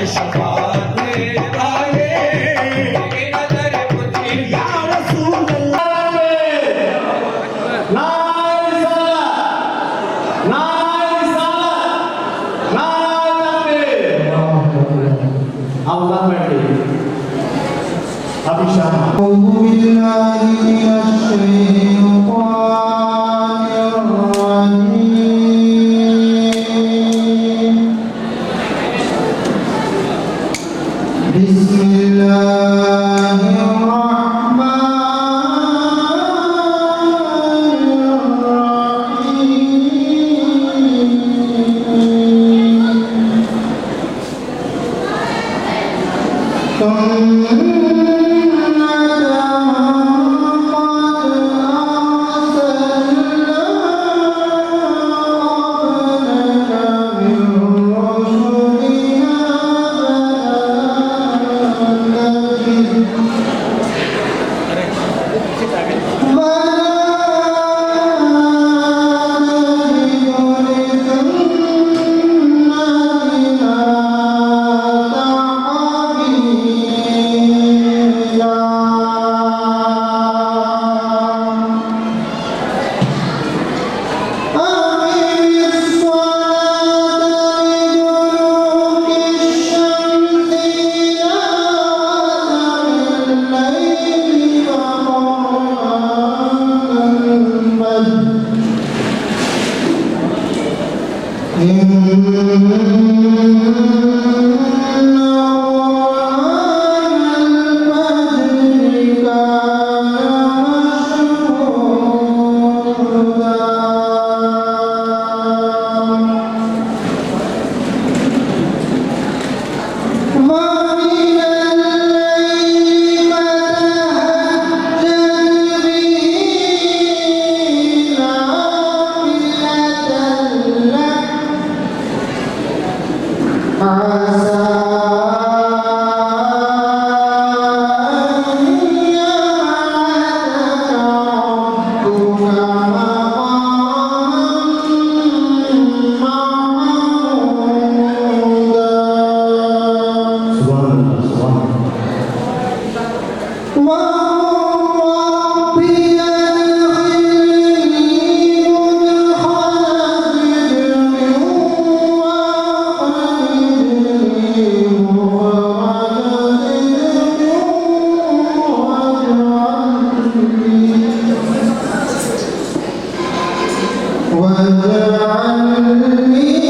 شفاعت والے کی نظر پوچھی یا رسول اللہ نائے رسالت اللہ بیٹھے ابھی شاہ اعوذ باللہ من الشیطان الرجیم بسم اللہ الرحمن الرحیم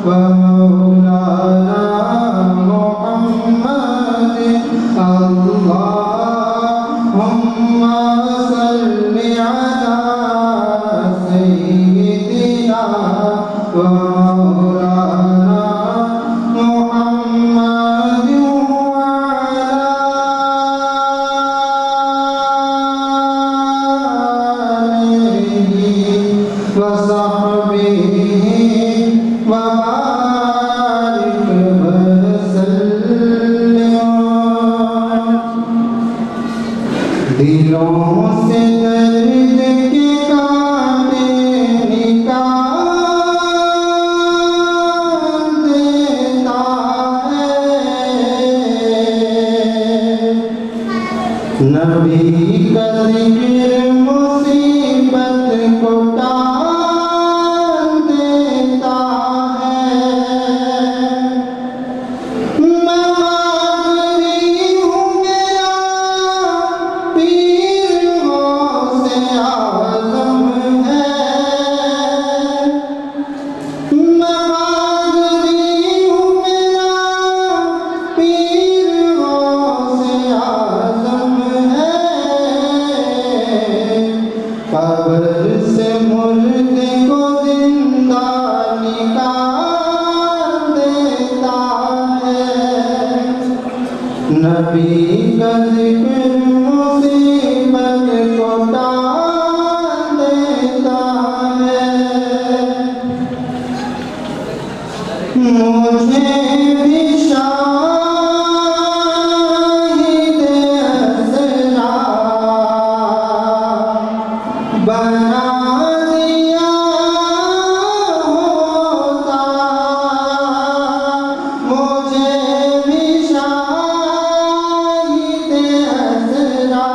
ومولانا محمد نبی کا ذکر مصیبت کو ٹال دیتا ہے. میں مانگتی ہوں میرا پیر غوث اعظم ہے. میں مانگتی ہوں میرا پیر غوث اعظم ہے. قبر سے مردے کو زندہ نکال دیتا ہے. نبی کا ذکر مصیبت کو ٹال دیتا ہے. مجھے بھی شاہد اسرا بنا دیا ہوتا. مجھے بھی شاہد اسرا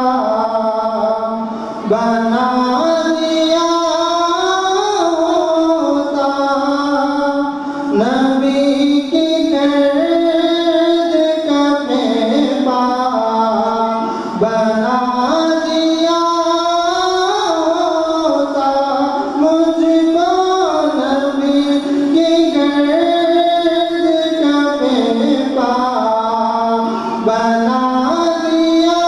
بنا دیا ہوتا. نبی کی گرد کا پیپا بنا دیا ہوتا. مجھ کو نبی کی گرد کا پیپا بنا دیا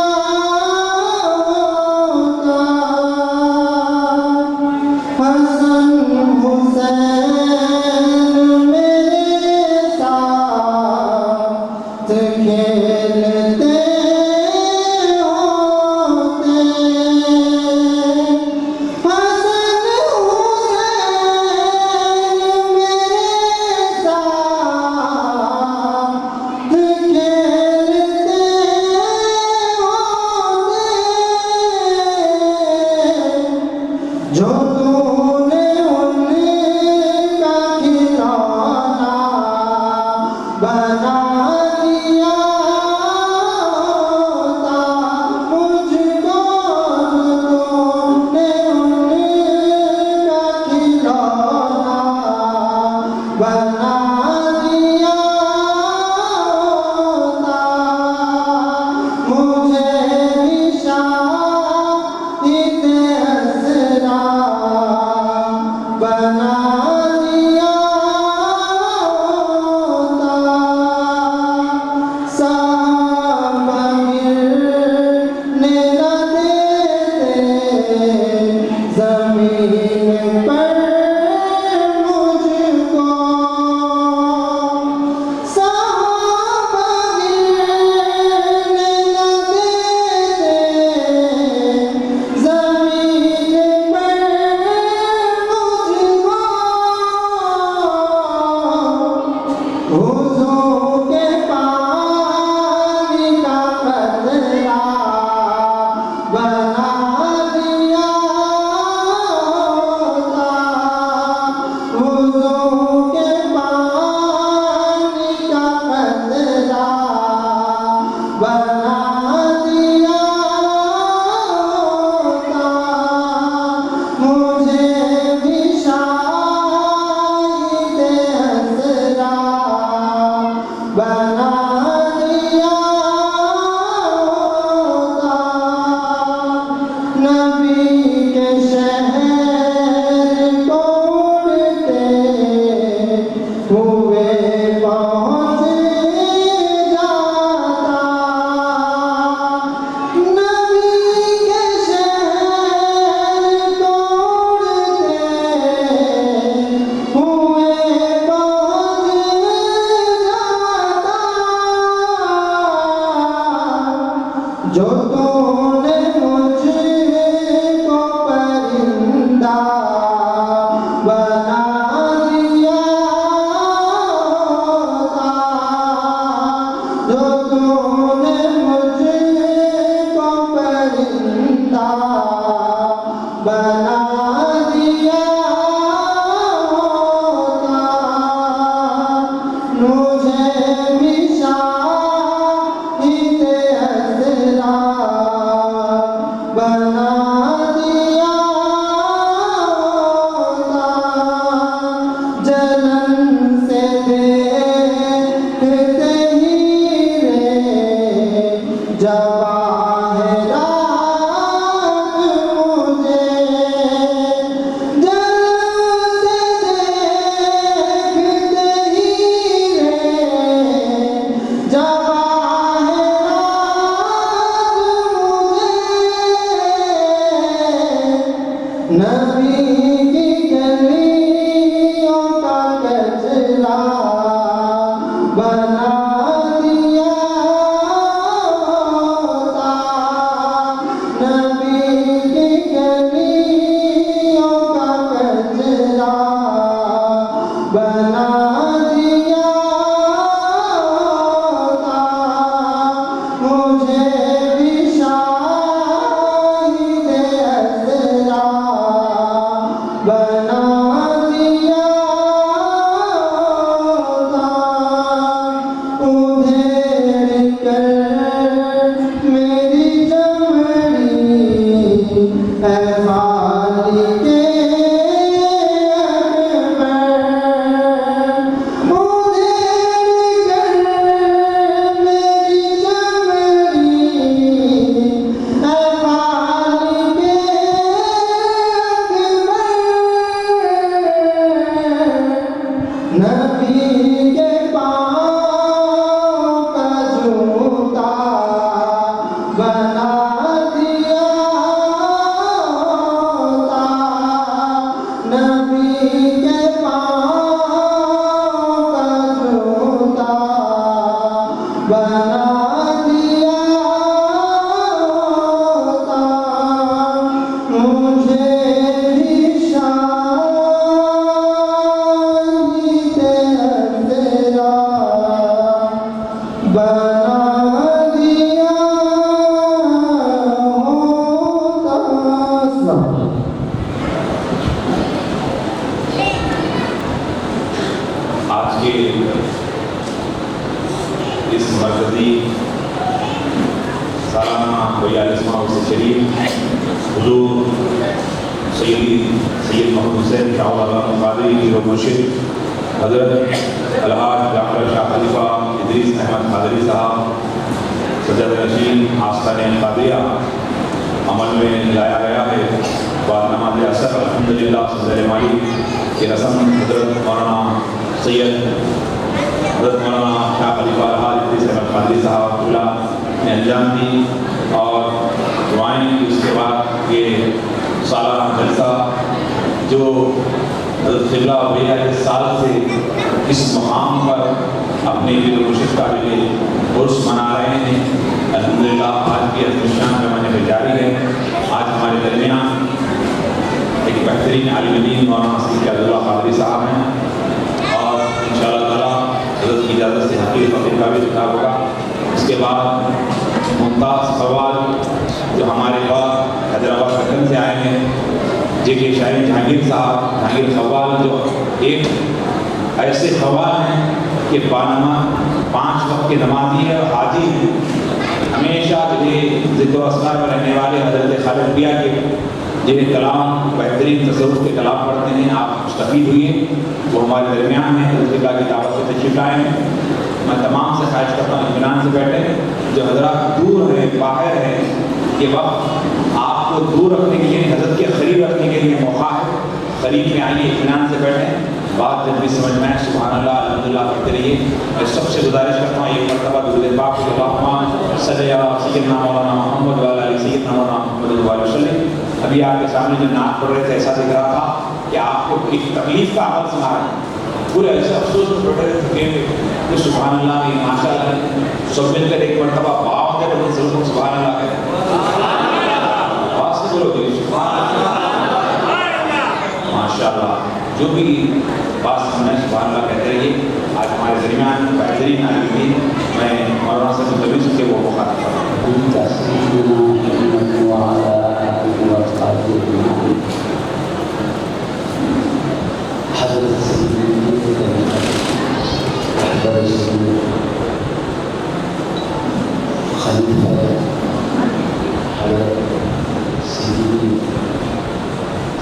ہوتا. حسن حسین کھیلتے ہوتے. حسن حسین میرے ساتھ کھیلتے ہوتے. جو تو نے ان کا کھلونا بنا جو تو نے مجھ کو پرندہ بنا دیا ہوتا. جو تو نے مجھ کو پرندہ بنا دیا ہوتا. مجھے بھی شاہد اسرا جب آئے رات مجھے جلوے دیکھتے ہی رہے جب آئے رات مجھے نبی کی گلیوں کا کچرا بنا دیا ہوتا نبی کی گلیوں کا کچرا بنا دیا ہوتا مجھے بھی شاہد اسرا بنا دیا ہوتا ادھیڑ کر میری چمڑی اے خالق اکبر ادھیڑ کر میری چمڑی اے خالق نبی کے پاؤں کا جوتا بنا دیا ہوتا نبی کے پاؤں کا جوتا بنا دیا ہوتا مجھے بھی شاہد تیرا بنا دیا ہوتا آج کے اس مرکزی سالانہ 42واں عرس شریف حضور سید محمد حسین شاہ العالم قادری پیر و مرشد حضرت الحاج ڈاکٹر شاہ خلیفہ ادریس احمد قادری صاحب سجاد نشین آستانِ قادریہ عمل میں لایا گیا ہے بعد نماز اثر الحمدللہ صدر مالی کی رسم حضرت مولانا سید حضرت مولانا شاہ خلیفہ الحاج ادریس احمد قادری صاحب اللہ نے انجام دی اور دعائیں کی اس کے بعد یہ سالانہ جلسہ جو حضرت قبلہ بھیا اس سال سے اس مقام پر اپنے پیر و مرشد کا عرس منا رہے ہیں الحمدللہ آج کی شان پیمانے پہ جاری ہے آج ہمارے درمیان ایک بہترین عالم دین مولانا سید عبداللہ قادری صاحب ہیں اور انشاءاللہ تعالیٰ حضرت کی اجازت سے حقیقی فقیر کا بھی خطاب ہوگا اس کے بعد ممتاز قوال جو ہمارے بعد حیدرآباد پٹن سے آئے ہیں جے کے شاعر جہانگیر صاحب جہانگیر قوال جو ایک ایسے قوال ہیں کہ بانما 5 وقت کے نمازی ہے اور حاجی ہیں ہمیشہ یہ ذکر و اذکار میں رہنے والے حضرت خالد بیا کے جنہیں کلام بہترین تصوف کے کلام پڑھتے ہیں آپ مستفید ہوئے وہ ہمارے درمیان ہیں حضرت اللہ کی دعوت سے تشریف لائے ہیں میں تمام سے خواہش کرتا ہوں اطمینان سے بیٹھے جو حضرات دور ہیں باہر ہیں یہ وقت آپ کو دور رکھنے کے لیے حضرت کے قریب رکھنے کے لیے موقع ہے قریب میں آئیے اطمینان سے بیٹھیں بات جب بھی سمجھ میں آئے سبحان اللہ الحمدللہ پڑھتے رہیے میں سب سے گزارش کرتا ہوں ایک مرتبہ درود پاک اللہم صلی علی سیدنا مولانا محمد وعلی آل سیدنا مولانا محمد وعلی وسلم ابھی آپ کے سامنے جو نعت پڑھ رہے تھے ایسا دکھ رہا تھا کہ آپ کو ایک تکلیف کا عمل سنا رہے ہیں پورے ایسے افسوس میں بیٹھے رہے تھے کہ سبحان اللہ یہ ماشاء اللہ سب مل کر ایک مرتبہ باؤ کے بڑے ضرور سبحان اللہ کہتے آواز سے بولو گے سبحان اللہ ماشاء اللہ جو بھی بات سمجھنا سبحان اللہ کہتے رہیے آج ہمارے درمیان بہترین عالم دین میں مولانا سے متوجہ کے وہ مخاطب کرتا ہوں حضرت خلیفہ حضرت سیدی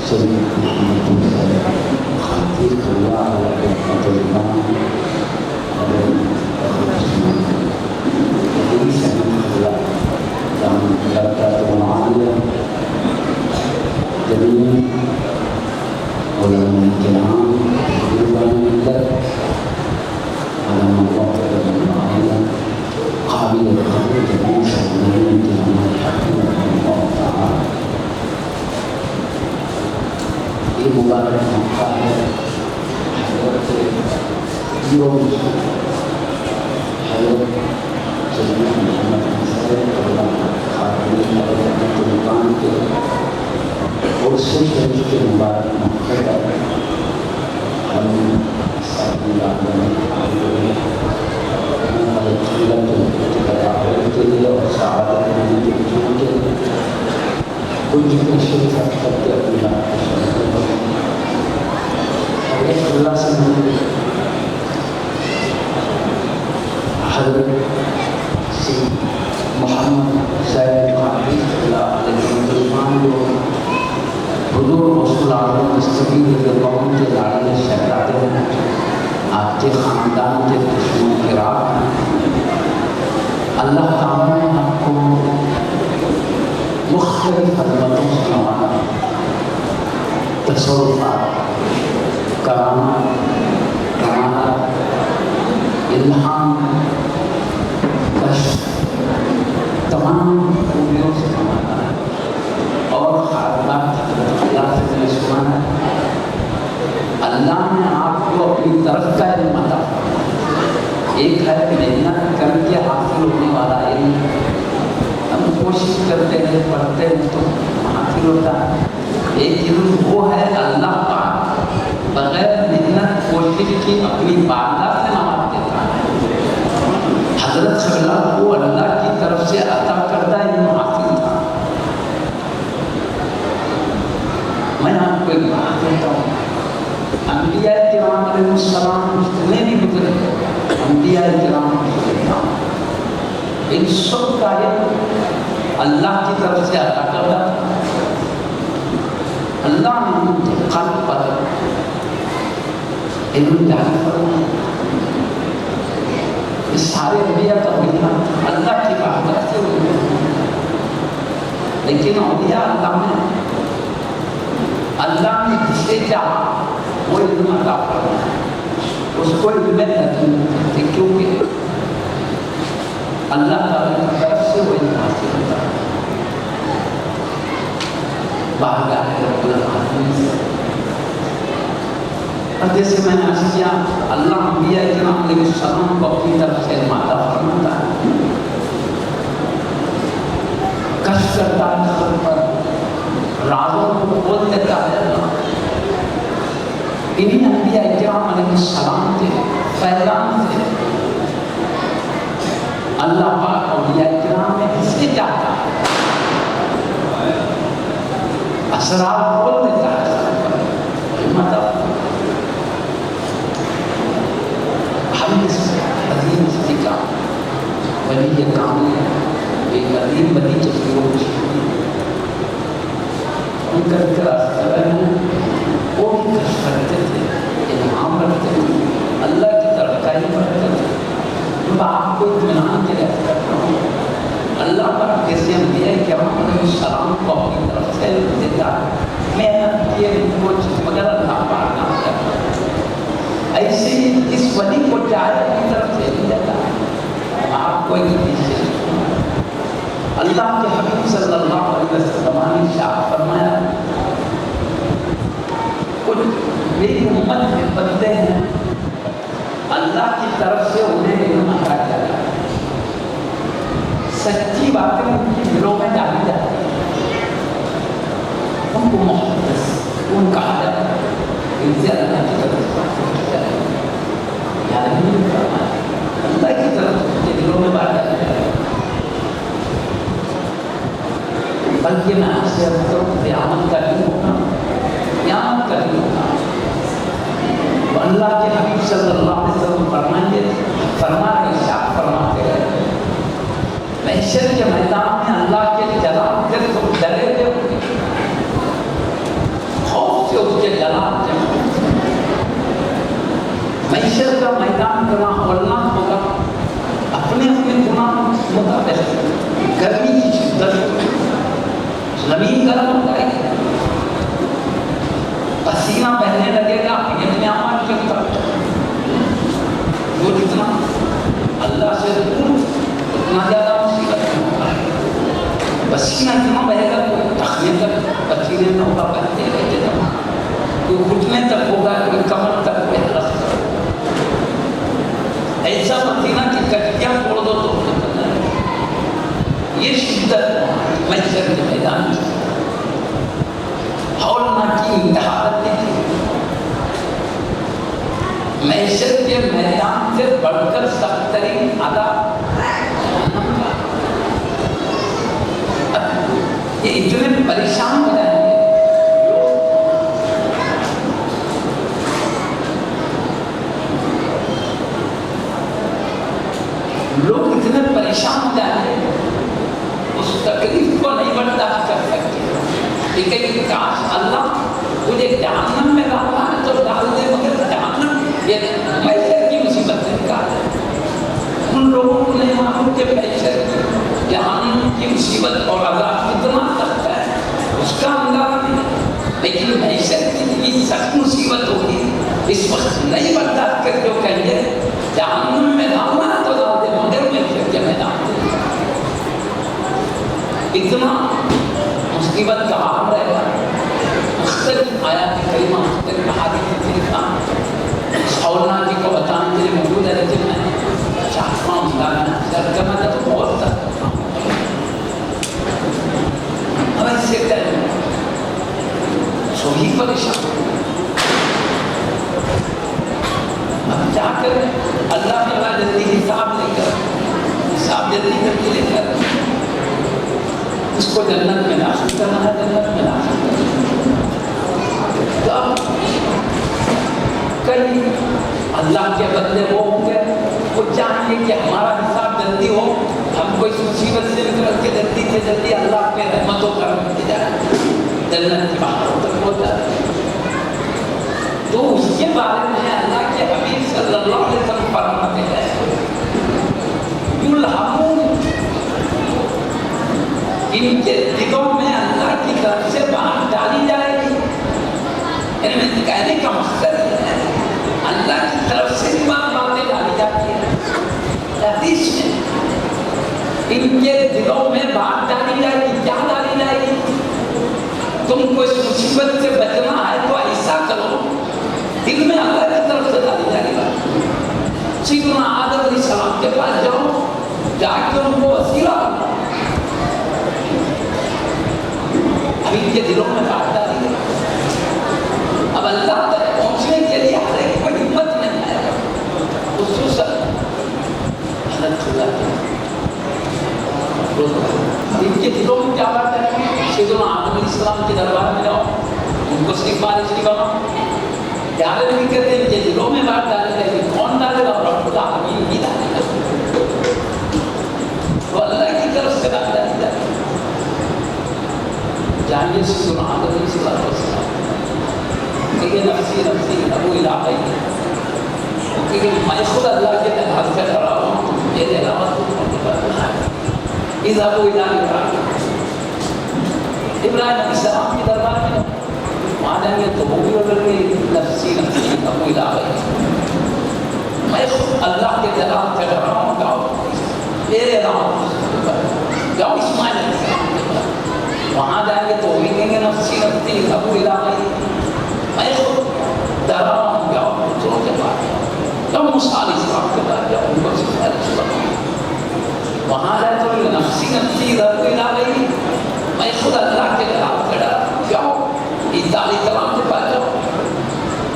سید محمد حسین خطیب اللہ علیہ وسلم حضرت ادریس احمد سید محمد حسین اللہ خاتون طالبان کے اور سے شریف کے مبارک موقع پر ہم سب کے لیے اور سعادت کے لیے کچھ نشر کر کے اپنی اللہ سے حضرت محمد سید خاتون اللہ علیہ وسلم کو حضور رسول اعظم مستقیم کے قوم کے لاڑے شہزادے ہیں، آپ کے خاندان کے دشمن کے راہ ہیں۔ اللہ تعالیٰ نے آپ کو مختلف خدمتوں سے نوازا، تصورات، کرامات، کمالات، الہام، کشف، تمام خوبیوں سے نوازا اور خاص اللہ سے سنا ہے۔ اللہ نے آپ کو اپنی طرف کا علم عطا فرمایا۔ ایک ہے محنت کر کے حاصل ہونے والا علم، ہم کوشش کرتے ہیں پڑھتے ہیں تو حاصل ہوتا ہے۔ ایک علم وہ ہے اللہ پاک بغیر محنت کوشش کی اپنی بارگاہ سے نواز دیتا ہے۔ حضرت صلی اللہ کو اللہ کی طرف سے عطا کردہ علم حاصل تھا۔ میں آپ کو ایک بات کہتا ہوں، انبیاء کرام علیہ السلام جتنے بھی گزرے، انبیاء کرام ان سب کا علم اللہ کی طرف سے عطا کردہ تھا۔ اللہ نے ان کے قلب پر علم جاری فرمایا۔ اس سارے انبیاء کا ملنا اللہ کی رحمت سے ہوئی، لیکن اولیاء اللہ نے جسے چاہا وہ علم عطا فرمایا، اس کو علم یقین کہتے ہیں، کیونکہ اللہ تعالیٰ کی طرف سے وہ علم حاصل ہوتا ہے بارگاہ رب العالمین سے۔ اور جیسے میں نے عرض کیا، اللہ انبیاء کرام علیہ السلام کو اپنی طرف سے علم عطا فرماتا ہے، کشف کرتا ہے خود پر، رازوں کو کھول دیتا ہے۔ انہیں انبیاء کرام علیہ السلام کے پیغام سے اللہ پاک اولیاء کرام میں حصے چاہتا ہے، اسرار کھول دیتا ہے۔ ہم اس عظیم ہستی کا ولی کامل ایک عظیم ولی چشمے ان کا ذکر اثر ہے، وہ بھی کشف کرتے تھے، الہام رکھتے تھے، اللہ کی طرف کا ہی رکھتے تھے۔ میں آپ کو اطمینان کے لیے کرتا ہوں، اللہ پر کیسے انبیاء کرام علیہ السلام کو اپنی طرف سے دیتا ہے، محنت کیے کچھ مگر اللہ پاک نہ کرتا ہے۔ ایسے ہی اس ولی کو چاہے اپنی طرف سے نہیں دیتا ہے۔ آپ کو ایک چیز اللہ کے حبیب صلی اللہ علیہ وسلم نے ارشاد فرمایا، کچھ میری امت میں بندے ہیں اللہ کی طرف سے انہیں علم عطا کیا جاتا ہے، سچی باتیں ان کی دلوں میں ڈالی جاتی ہیں، ان کو محدث ان کہا جاتا ہے، ان سے اللہ کی طرف سے اللہ کی طرف سے دلوں میں بات جاتی ہے۔ بلکہ میں آپ سے عرض کروں، قیامت کا دن ہوگا، قیامت کا دن ہوگا، تو اللہ کے حبیب صلی اللہ علیہ وسلم فرماتے ہیں، محشر کے میدان میں اللہ کے جلال سے تم ڈرے ہوئے ہوں گے، خوف سے اس کے جلال سے۔ محشر کا میدان اتنا ہولناک ہوگا، اپنے اپنے گناہ مطابق گرمی کی شدت، زمین گرم ہو جائے گی، پسینہ بہنے لگے گا، یہ نعمت کرتا وہ جتنا اللہ سے دور اتنا زیادہ مصیبت ہوگا۔ پسینہ اتنا بہے گا کوئی تخنے تک پسینے میں ہوگا، بہتے رہتے جمع، کوئی گھٹنے تک ہوگا، کوئی کمر تک، کوئی حلق تک، ایسا پسینہ کہ کٹیاں توڑ دو تو یہ اتنے پریشان ہو جائیں گے لوگ اتنے پریشان ہو جائیں گے اس تکلیف کو نہیں برداشت کر سکتے لیکن کاش اللہ تجھے جہنم میں ڈالنا ہے تو ڈال دے مگر جہنم یہ معیشت کی مصیبت سے نکال دے ان لوگوں کو نہیں معلوم کہ معیشت کی جہنم کی مصیبت اور عذاب کتنا سخت ہے اس کا اندازہ نہیں لیکن معیشت کی سخت مصیبت ہوگی اس وقت نہیں برداشت کر جو کہیں گے جہنم میں ڈالنا ہے تو ڈال دے مگر معیشت کے میدان اتنا مصیبت کا حال رہے گا مختلف آیات کریمہ مختلف احادیث شریفہ سولنا جی کو بتانے کے لیے موجود ہے لیکن میں چاہتا ہوں ترجمہ تو بہت سخت اب اس سے کہتے صحیح پریشان اب جا کر اللہ کے بعد جلدی حساب جلدی کر کے لے کر اس کو جنت میں داخل کرنا ہے جنت میں داخل کرنا ہے کئی اللہ کے بندے وہ ہوں گے وہ چاہیں گے کہ ہمارا حساب جلدی ہو ہم کوئی مصیبت سے نکل کے جلدی سے جلدی اللہ کے رحمتوں کرم کی جائے جنت کی باتوں تک ہو جائے تو اس کے بارے میں اللہ کے حبیب صلی اللہ علیہ وسلم فرماتے ہیں یلہمون ان کے دلوں میں اللہ کی طرف سے بات ڈالی جائے گی یعنی کہنے کا مقصد ہے اللہ کی طرف سے باتیں ڈالی جاتی ہیں حدیث میں ان کے دلوں میں بات ڈالی جائے گی کیا ڈالی جائے گی تم کو اس مصیبت سے بچنا ہے تو ایسا کرو دل میں اللہ کی طرف سے ڈالی جائے گی سیدنا آدم علیہ السلام کے پاس جاؤ جا کے ان کو وسیلہ بناؤ اب ان کے دلوں میں بات ڈالی ہے اب اللہ تک پہنچنے کے لیے ہر ایک کو ہمت نہیں ہے خصوصاً حضرت ان کے دلوں میں کیا بات ہے سیدنا آدم علیہ السلام کے دربار میں جاؤ ان کو سفارش کی بناؤ پیارے نہیں کہتے ان کے دلوں میں بات ڈالے گا کون ڈالے گا رب العالمین ہی ڈالے گا تو اللہ کی طرف سے بات ڈالی جاتی ہے جانیے سیدنا آدم علیہ السلام کہ یہ نفسی ابو الہی کہ میں خود اللہ کے دربار سے ڈرا ہوں میرے علاوہ اذا ابو الہی ابراہیم علیہ السلام کے دربار میں وہاں جائیں گے تو وہ بھی اگر نفسی ابو الہی میں خود اللہ کے دربار سے ڈرا ہوں جاؤ میرے علاوہ جاؤ اسماعیل علیہ السلام کے پاس وہاں جائیں گے تو وہ بھی کہیں گے نفسی ابو الہی میں خود ڈرا ہوں جاؤ دوسروں کے پاس جاؤ موسیٰ علیہ السلام کے پاس جاؤ ان کو سفارش کرو وہاں جائے تو نفسی ابو الہی میں خود اللہ کے دربار سے ڈرا جاؤ عیسیٰ علیہ السلام کے پاس جاؤ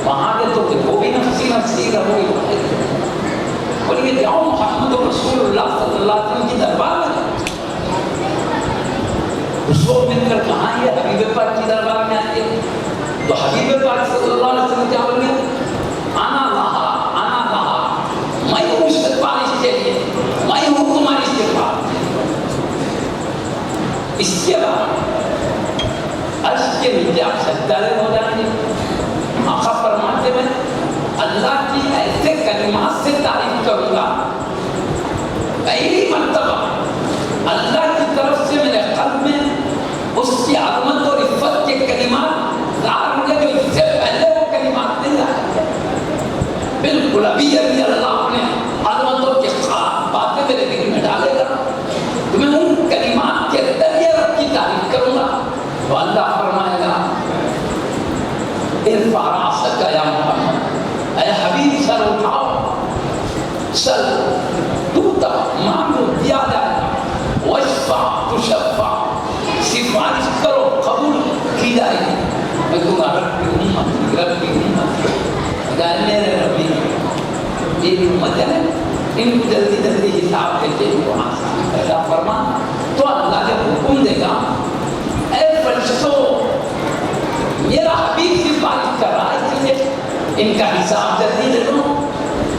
وہاں گئے تو وہ بھی نفسی ابو الہی بولیے جاؤ محمد رسول اللہ صلی اللہ علیہ وسلم کی دربار میں جاؤ اس کو مل کر کہاں یہ حبیب پاک کی دربار میں آئے تو حبیب پاک صلی اللہ علیہ وسلم کیا بولیں گے آنا رہا میں ہوں اس سفارش کے لیے میں ہوں تمہاری سفارش اس کے بعد عرش کے نیچے آپ سجدہ ہو جائیں گے آقا فرماتے میں اللہ کی ایسے کلمات سے تعریف کروں گا پہلی مرتبہ اللہ کی طرف سے میرے قلب میں اس کی عظمت اور عزت کے کلمات ظاہر ہوں گے جو اس سے پہلے وہ کلمات نہیں ظاہر بالکل ابھی اللہ نے عظمتوں کے خاص باتیں میرے دل میں ڈالے گا تو میں ان کلمات کے ذریعے رب کی تعریف کروں گا تو اللہ فرمائے گا ارفع رأسک یا محمد اے حبیب سر اٹھاؤ سر توتا مانگو دیا جائے گا وشفع تشفع سفارش کرو قبول کی جائے گی میں کہوں گا رب کی امت اگر میرے ربی میری امت ہے ان کو جلدی جلدی حساب کے ان کو آسان پیدا فرما تو اللہ جب حکم دے گا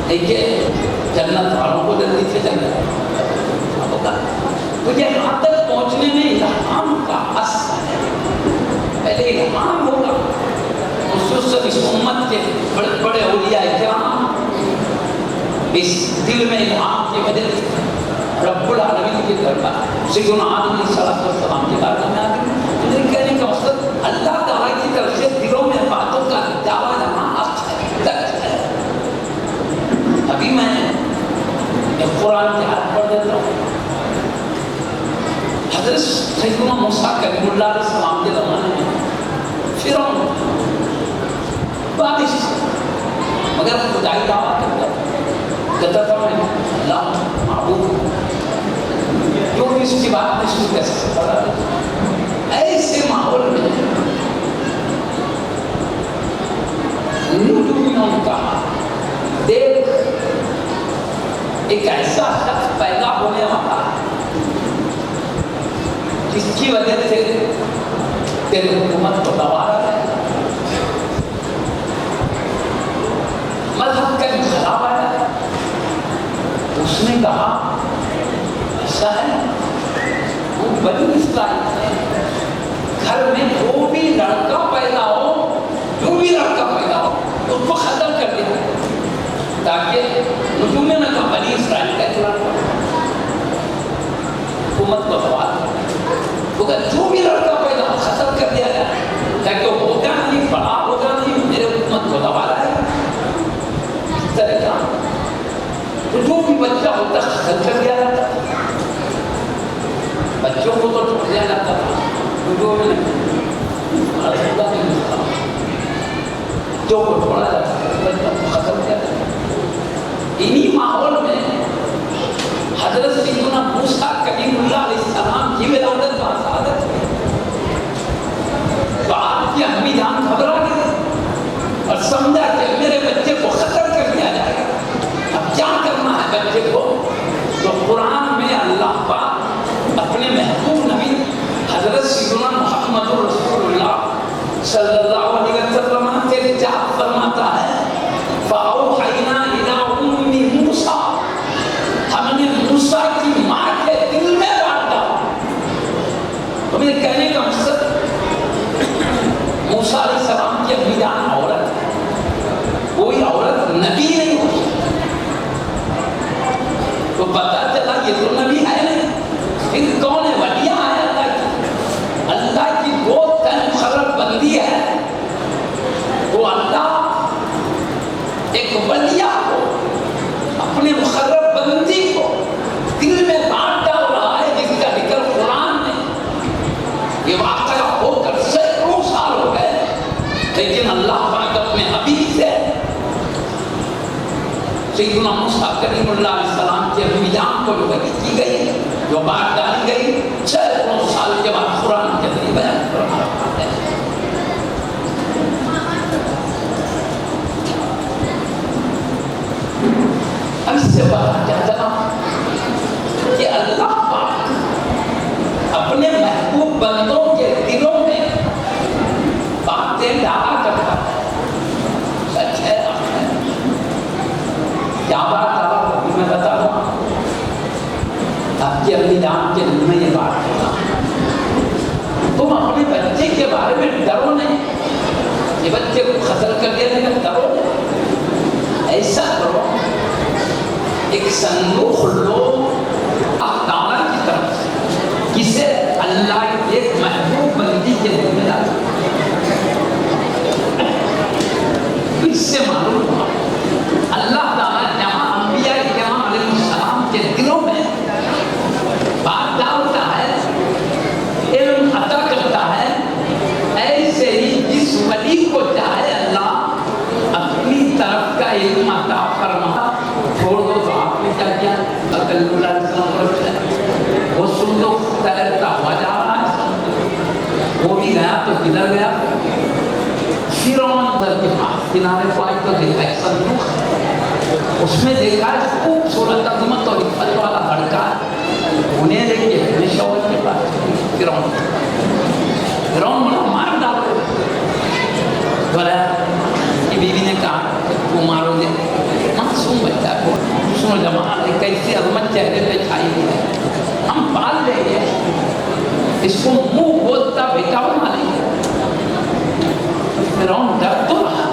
دیکھیے جنت والوں کو جلدی سے جنت ہوگا. تو یہاں تک پہنچنے میں الہام کا اثر ہے. پہلے الہام ہوگا خصوصاً اس امت کے بڑے بڑے اولیاء کرام اس دل میں الہام کی وجہ سے رب العالمین کے دربار سیدنا آدم علیہ السلام کے بارے میں آگے کہنے کا مقصد اللہ تعالیٰ کی طرف سے دلوں میں باتوں کا دعویٰ جمع ہے. ابھی میں ایک قرآن کی آیت پڑھ دیتا ہوں. حضرت سیدنا موسیٰ کلیم اللہ علیہ السلام کے زمانے میں فرعون بادش مگر خدائی دعویٰ کرتا تھا میں اللہ معبود جو بھی اس کی بات میں شروع کر سکتا. ایسے ماحول میں نجومیوں نے کہا دیکھ ایک ایسا شخص پیدا ہونے والا جس کی وجہ سے تیرے حکومت کو دوبارہ ہے, مذہب کا انقلاب آیا. اس نے کہا ایسا ہے وہ بنی اسرائیل ہے, گھر میں جو بھی لڑکا پیدا ہو جو بھی لڑکا پیدا ہو اس کو ختم کر دیا تاکہ نجوم میں کہا بنی اسرائیل کا ایک لڑکا حکومت کو سوال جو بھی لڑکا پیدا ہو ختم کر دیا جائے تاکہ وہ ہوگا نہیں بڑا ہوگا نہیں میرے حکومت کو دبا رہا ہے. اس طرح کا تو جو بھی بچہ ہوتا ختم کر دیا جاتا, بچوں کو تو چھوڑ دیا جاتا تھا جو کو چھوڑا جاتا بچوں کو ختم کیا جاتا. انہی ماحول میں حضرت سیدنا موسیٰ کلیم اللہ علیہ السلام کی ولادت و سعادت ہوئی. تو آپ کی امی جان گھبرا گئی اور سمجھا کہ میرے بچے کو ختم کر دیا جائے گا, اب کیا کرنا ہے بچے کو. تو قرآن میں اللہ پاک اپنے محبوب نبی حضرت سیدنا محمد رسول اللہ صلی اللہ علیہ وسلم سے ارشاد فرماتا ہے فَأَوْحَيْنَا إِلَىٰ أُمِّ مُوسَىٰ, ہم نے موسیٰ کی ماں کے دل میں ڈال ڈالا. تو میرے کہنے کا مقصد موسیٰ علیہ السلام کی امی جان عورت ہے, کوئی عورت نبی نہیں ہو سکتی. تو پتا چلا یہ تو نبی ہے نہیں, پھر کون ہے؟ ولیہ ہے اللہ کی, اللہ کی گود کا مقرر بندی ہے. وہ اللہ ایک ولیہ کو اپنے مقرر بندی کو دل میں بانٹ ڈال رہا ہے جس کا ذکر قرآن میں یہ واقعہ ہو کر سینکڑوں سال ہو گئے, لیکن اللہ پاک اپنے حبیب سے سیدنا موسیٰ کلیم اللہ علیہ السلام کے امی جان کو جو وحی کی گئی, جو بات ڈالی گئی, سینکڑوں سال کے بعد قرآن کے ذریعے بیان فرمایا ہے. اب اس سے پتا کیا چلا کہ اللہ پاک اپنے محبوب بندوں کے دلوں میں باتیں ڈالا کرتا ہے. سچ ہے کیا بات ڈالا میں بتا دوں آپ کی اپنی جان کے دل میں یہ بات ہوگا. تم اپنے بچے کے بارے میں ڈرو نہیں, یہ بچے کو قتل کر دیا لیکن ڈرو نہیں. ایسا کرو ایک صندوق لو اللہ تعالیٰ کی طرف سے کسے اللہ کی ایک محبوب بندی کے دل میں ڈالا. اس سے معلوم ہوا اللہ تعالیٰ جہاں انبیاء کرام علیہ السلام کے دلوں میں بات ڈالتا ہے, علم عطا کرتا ہے, ایسے ہی جس ولی کو چاہے اللہ اپنی طرف کا علم عطا فرما. چھوڑ دو تو آپ نے کیا کیا, کلیم اللہ علیہ السلام وہ صندوق تیرتا ہوا جا رہا ہے, وہ بھی گیا تو کدھر گیا, فرعون کے پاس کنارے کو آئی تو دیکھا ایک صندوق ہے, اس میں دیکھا خوبصورت عظمت اور عزت والا لڑکا ہے. انہیں دیکھیے اپنے شوہر کے پاس فرعون بڑا مار ڈالو. بولا کہ بیوی نے کہا وہ مارو گے, معصوم بچہ اس کو منہ بولتا بیٹا بنا لیں گے. فرعون ڈر تو رہا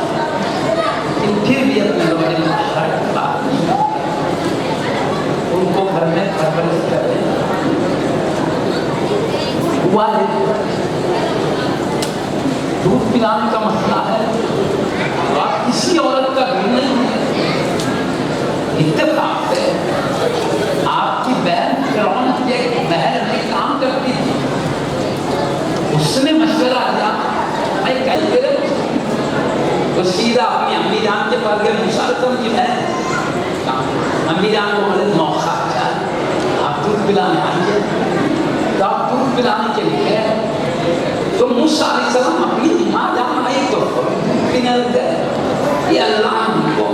لیکن پھر بھی اپنے لوگوں نے ہر بات ان کو گھر میں پرورش کر دیں. ہوا ہے دودھ پلانے کا مسئلہ ہے تو آپ کسی عورت کا گھر نہیں ہے. اتفاق سے آپ کی بہن فرعون کے محل میں کام کرتی تھی. اس نے مشورہ دیا میں کہیں گے تو سیدھا اپنی امی جان کے پاس گئے. مسلطن کی بہن امی جان کو بڑے موقع اچھا آپ دودھ پلانے آئیے. تو آپ دودھ پلانے کے لیے تو موسیٰ علیہ السلام اپنی ماں جان آئی تو دودھ پینے لگ گئے. یہ اللہ ان کو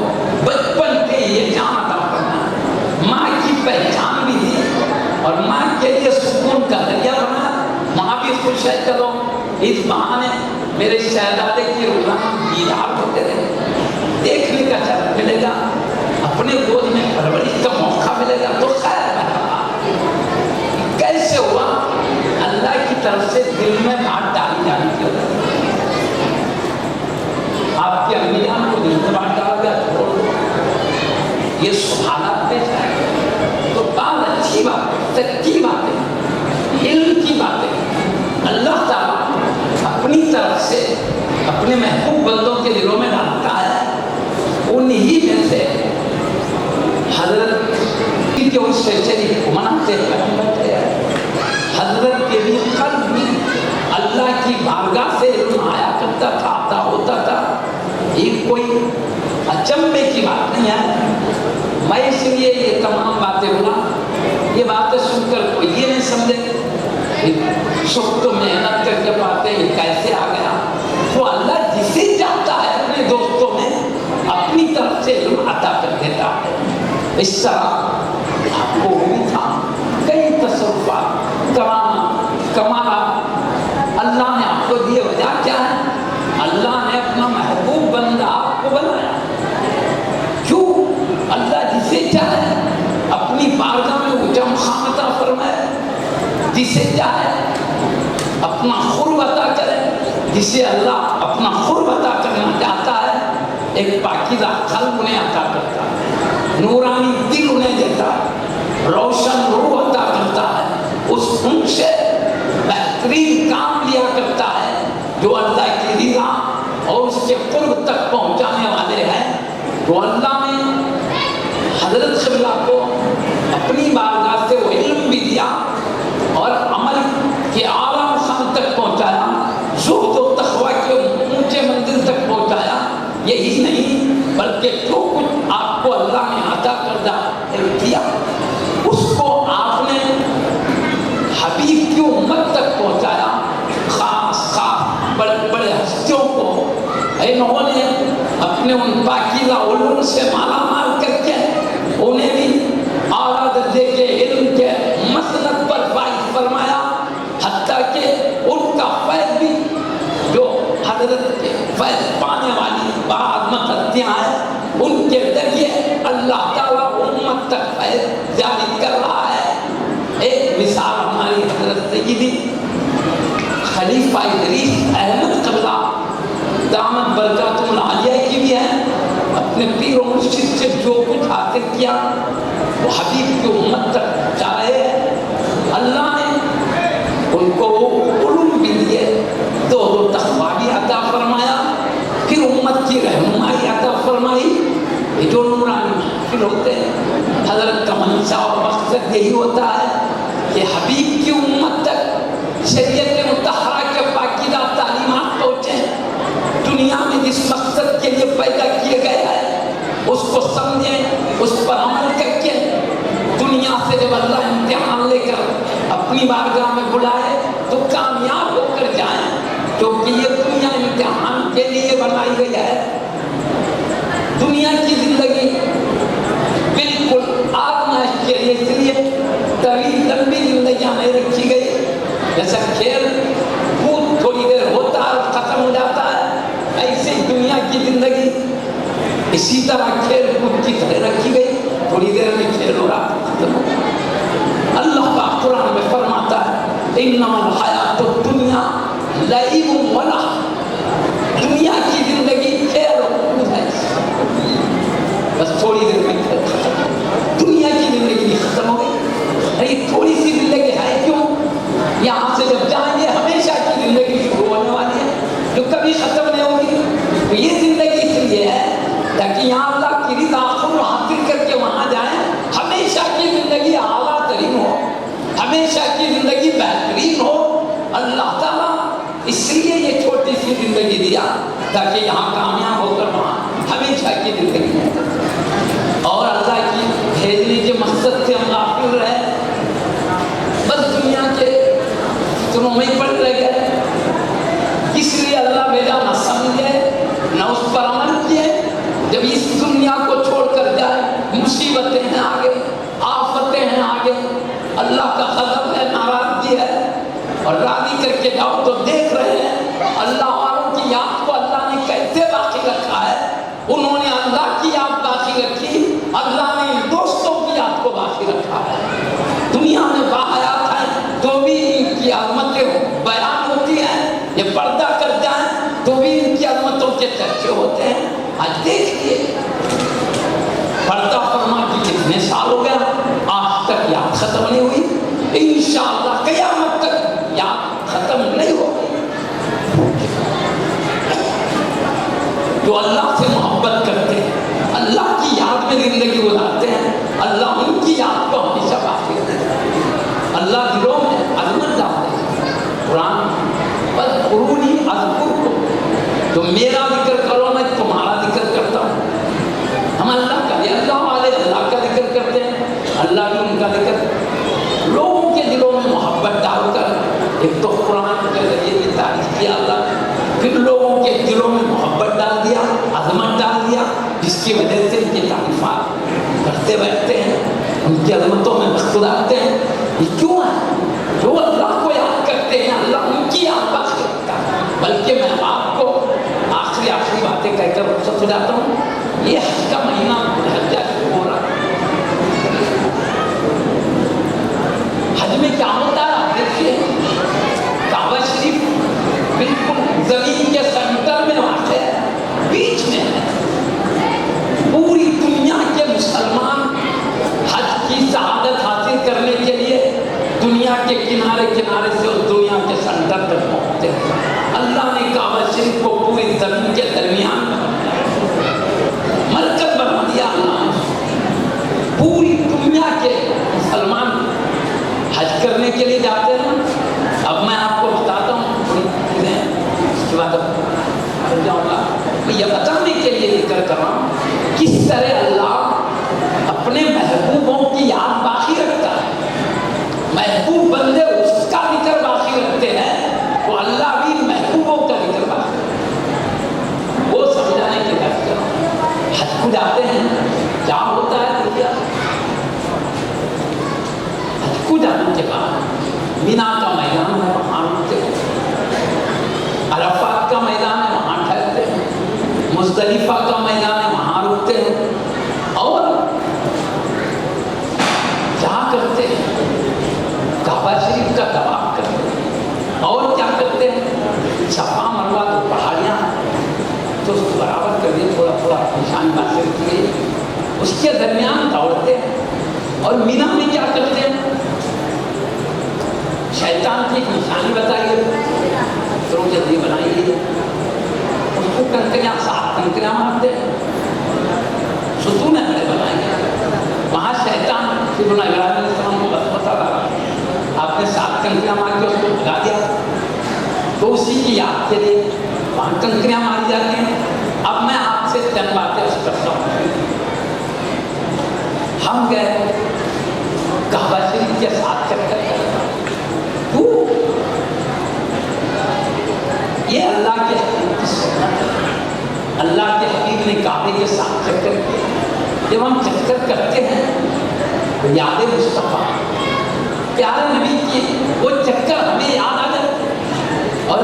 بچپن کے یہ جان عطا کرنا ماں کی پہچان بھی دی اور ماں کے لیے سکون کا ذریعہ بنا. ماں بھی خوش ہے چلو اس بہانے میرے شہزادے کی روزانہ دیدار ہوتے رہے, دیکھنے کا شرف ملے گا, اپنے گود میں پرورش کا موقع ملے گا تو خیر رہا. کیسے ہوا؟ اللہ کی طرف سے دل میں بات ڈالی جانے کی وجہ سے. آپ کے امی جان کو دل میں بات ڈالا گیا چھوڑ دو, یہ سبحانت پیش ہے تو بات اچھی بات ہے, سچی بات ہے, علم کی بات ہے. اللہ تعالیٰ اپنی طرف سے اپنے محبوب بندوں کے دلوں میں ڈالتا ہے. انہی میں سے حضرت کی جو اس فیصلے کو مناتے ہیں حضرت کے بھی قلب میں اللہ کی بارگاہ سے علم آیا کرتا تھا, آتا ہوتا تھا. یہ کوئی اچنبے کی بات نہیں ہے. میں اس لیے یہ تمام باتیں بولا, یہ باتیں سن کر کوئی یہ نہیں سمجھے سب تو محنت کر کے پاتے ہیں کیسے آ گیا. تو اللہ جسے چاہتا ہے اپنے دوستوں میں اپنی طرف سے علم عطا کر دیتا ہے. اس طرح آپ کو بھی تھا کئی تصرفات کمالات اللہ نے آپ کو دیے. وجہ کیا ہے؟ اللہ نے اپنا محبوب بندہ آپ کو بنایا. کیوں؟ اللہ جسے چاہے اپنی بارگاہ میں اونچا مقام عطا فرمائے, جسے چاہے اپنا قرب عطا کرے. جسے اللہ اپنا قرب عطا کرنا چاہتا ہے ایک پاکیزہ قلب انہیں عطا کرتا ہے, نورانی دل انہیں دیتا ہے, روشن روح عطا کرتا ہے. اس ان سے بہترین کام لیا کرتا ہے جو اللہ کی رضا اور اس کے قرب تک پہنچانے والے ہیں. تو اللہ نے حضرت قبلہ کو اپنی بارگاہ سے وہ علم بھی دیا اور عمل کے اعلیٰ مقام تک پہنچایا, زہد و تقوی کے اونچے منزل تک پہنچایا. یہی نہیں بلکہ جو کچھ آپ کو اللہ نے عطا کردہ دیا اس کو آپ نے حبیب کی امت تک پہنچایا. خاص بڑے بڑے ہستیوں کو انہوں نے اپنے ان پاکیزہ علوم سے مالا مال کر کے انہیں بھی اعلیٰ درجے کے علم کے مسند پر فائز فرمایا. حتیٰ کہ ان کا فیض بھی جو حضرت کے فیض پانے والی بعض مقدیاں ہیں ان کے ذریعے اللہ تعالیٰ امت تک فیض جاری کر رہا ہے. ایک مثال ہماری حضرت سیدی خلیفہ ادریس احمد قبلہ دامت برکاتہ العالیہ کی بھی ہے. اپنے پیر و مرشد سے جو کچھ حاصل کیا وہ حبیب کی امت تک جا رہے ہیں. اللہ نے ان کو علوم بھی دیے, دو تقویٰ بھی عطا فرمایا, پھر امت کی رہنمائی عطا فرمائی. یہ جو نورانی محفل ہوتے ہیں حضرت کا منشا اور مقصد یہی ہوتا ہے کہ حبیب کی امت تک شریعت مطہرہ کے پاکیزہ تعلیمات پہنچیں. دنیا میں جس مقصد کے لیے پیدا کیے گئے ہیں اس کو سمجھیں, اس پر عمل کر کے دنیا سے جب اللہ امتحان لے کر اپنی بارگاہ میں بلائے تو کامیاب ہو کر جائیں, کیونکہ یہ دنیا امتحان کے لیے بنائی گئی ہے. دنیا کی زندگی بالکل آزمائش کے لیے, اس لیے طویل لمبی زندگیاں نہیں رکھی گئی. جیسا کھیل کود تھوڑی دیر ہوتا ہے اور ختم ہو جاتا ہے, ایسے دنیا کی زندگی اسی طرح کھیل کود کی طرح رکھی گئی, تھوڑی دیر میں کھیل ہو رہا ختم ہو. اللہ کا قرآن میں فرماتا ہے انما الحیات الدنیا لعب و لہو، دنیا کی زندگی کھیل و کود ہے، بس تھوڑی دیر میں دنیا کی زندگی بھی ختم ہو گئی. ارے تھوڑی سی زندگی ہے کیوں؟ یہاں سے جب جائیں گے ہمیشہ کی زندگی شروع ہونے والی ہے جو کبھی ختم نہیں ہوگی. تو یہ زندگی اس لیے ہے تاکہ یہاں اللہ کی رضا خود حاصل کر کے وہاں جائیں. ہمیشہ کی زندگی اعلیٰ ترین ہو، ہمیشہ کی زندگی بہترین ہو. اللہ تعالیٰ اس لیے یہ چھوٹی سی زندگی دیا تاکہ یہاں کامیاب ہو کر وہاں ہمیشہ کی زندگی ہے. اور اللہ کی بھیجنے کے مقصد سے ہم غافل رہے، بس دنیا کے فکروں میں پڑ رہ گئے. اس لیے اللہ بھیجا نہ سمجھے نہ اس پر عمل کیے. جب اس دنیا کو چھوڑ کر جائے مصیبتیں ہیں آگے، آفتیں ہیں آگے، اللہ کا غضب ہے، ناراضگی ہے، اور راضی کر کے جاؤ تو دیکھ رہے ہیں اللہ والوں کی یاد کو اللہ نے کیسے باقی رکھا ہے. انہوں نے اللہ کی یاد باقی رکھی، اللہ نے دوستوں کی یاد کو باقی رکھا ہے. دنیا میں باحیات ہیں تو بھی ان کی عظمتیں بیان ہوتی ہیں، یہ پردہ کر جائیں تو بھی ان کی عظمتوں کے چرچے ہوتے ہیں. آج دیکھیے پردہ فرما کی کتنے سال ہو گیا، آج تک یاد ختم نہیں ہوئی. انشاءاللہ قیامت تک یاد ختم نہیں ہوگی. جو اللہ سے محبت کرتے ہیں، اللہ کی یاد میں زندگی گزارتے ہیں، اللہ ان کی یاد کو ہمیشہ باقی رکھتے ہیں. اللہ دلوں میں عظمت ڈالتے ہیں. قرآن فاذکرونی اذکرکم، تو میرا ذکر کرو میں تمہارا ذکر کرتا ہوں. ہم اللہ کا، یہ اللہ والے اللہ کا ذکر کرتے ہیں، اللہ بھی ان کا ذکر. لوگوں کے دلوں میں محبت ڈال کر ایک تو قرآن کے ذریعے کی تعریف کیا اللہ نے، پھر لوگوں کے دلوں میں محبت ڈال دیا، عظمت ڈال دیا، جس کی وجہ سے ان کی تعریفات کرتے بیٹھتے ہیں، ان کی عظمتوں میں وقت گزارتے ہیں. یہ کیوں ہے؟ جو اللہ کو یاد کرتے ہیں اللہ ان کی یاد باقی رکھتا ہے. بلکہ میں آپ کو آخری باتیں کہہ کر رخصت ہو جاتا ہوں. یہ حج کا مہینہ حج شروع ہو رہا ہے. حج میں کیا ہوتا ہے آپ دیکھیے، کعبہ شریف بالکل زمین کے سینٹر میں واقع ہے، بیچ میں ہے. پوری دنیا کے مسلمان حج کی سعادت حاصل کرنے کے لیے دنیا کے کنارے کنارے سے اس دنیا کے سینٹر تک پہنچتے ہیں. اللہ نے کعبہ شریف کو پوری زمین کے درمیان مرکز بنا دیا. اللہ نے پوری دنیا کے مسلمان حج کرنے کے لیے جاتے ہیں. اب میں آپ کو بتاتا ہوں تھوڑی چیزیں، اس کے بعد کر جاؤں گا. میں یہ بتانے کے لیے ذکر کر رہا ہوں کس طرح اللہ اپنے محبوبوں کی یاد باقی رکھتا ہے. محبوب بندے اس کا ذکر باقی رکھتے ہیں تو اللہ بھی محبوبوں کا ذکر باقی رکھتا ہے. وہ سمجھانے کے لیے حج کو جاتے ہیں، کیا ہوتا ہے دیکھیے. حج کو جانے کے بعد مینا کا میدان ہے، وہاں رکتے ہیں. عرفات کا میدان ہے، وہاں ٹھہرتے ہیں. مزدلفہ کا میدان ہے، وہاں رکتے ہیں. اور کیا کرتے ہیں؟ کعبہ شریف کا طواف کرتے ہیں. اور کیا کرتے ہیں؟ صفا مروہ تو پہاڑیاں تو اس کو برابر کر دیے، تھوڑا تھوڑا نشان حاصل کیے، اس کے درمیان دوڑتے ہیں. اور مینا میں کیا کرتے ہیں؟ شیطان کی ایک نشانی بتائیے، تو جلدی بنائیے. اس کو کنکریاں، 7 کنکریاں مارتے ہیں، ستون ہے بنائیں گے. وہاں شیطان ابن ابراہیم علیہ السلام کو بس بتا رہا، آپ نے 7 کنکریاں مار کے اس کو بھگا دیا. تو اسی کی یاد کے لیے وہاں کنکریاں ماری جاتی ہیں. اب میں آپ سے چند باتیں اس کرتا ہوں. ہم گئے کعبہ شریف کے 7 چکر، یہ اللہ کے حبیب کی سنت ہے. اللہ کے حبیب نے کعبے کے 7 چکر کیے. جب ہم چکر کرتے ہیں تو یاد مصطفیٰ پیارے نبی کی وہ چکر ہمیں یاد آ جاتے ہیں. اور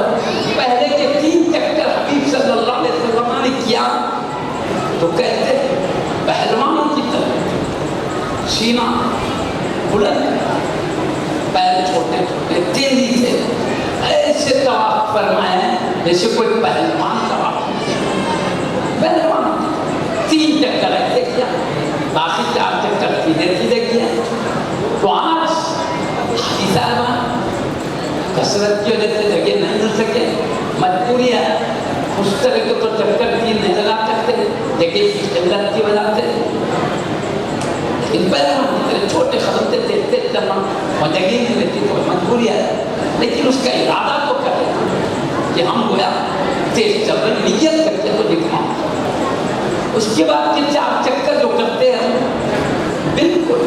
پہلے کے 3 چکر حبیب صلی اللہ علیہ وسلم نے کیا تو کہتے ہیں پہلوانوں کی طرح سینہ بلند، پیر چھوٹے چھوٹے، تیزی جیسے کوئی پہلوان کا پہلوان 3 چکر ایسے کیا، باقی 4 چکر سیدھے سیدھے کیا. تو آج حاجی صاحبان کثرت کی وجہ سے جگہ نہیں مل سکے، مجبوری ہے. اس طرح کے تو چکر 3 نہیں لگا سکتے لیکن علت کی وجہ سے. لیکن پہلے چھوٹے قدم سے تیز تیز چلنا اور جگہ نہیں ملتی تو مجبوری ہے. لیکن اس کا ارادہ تو کرے کہ ہم گویا تیز چل رہے، نیت کرتے تو دکھاؤں. اس کے بعد کے 4 چکر جو کرتے ہیں بالکل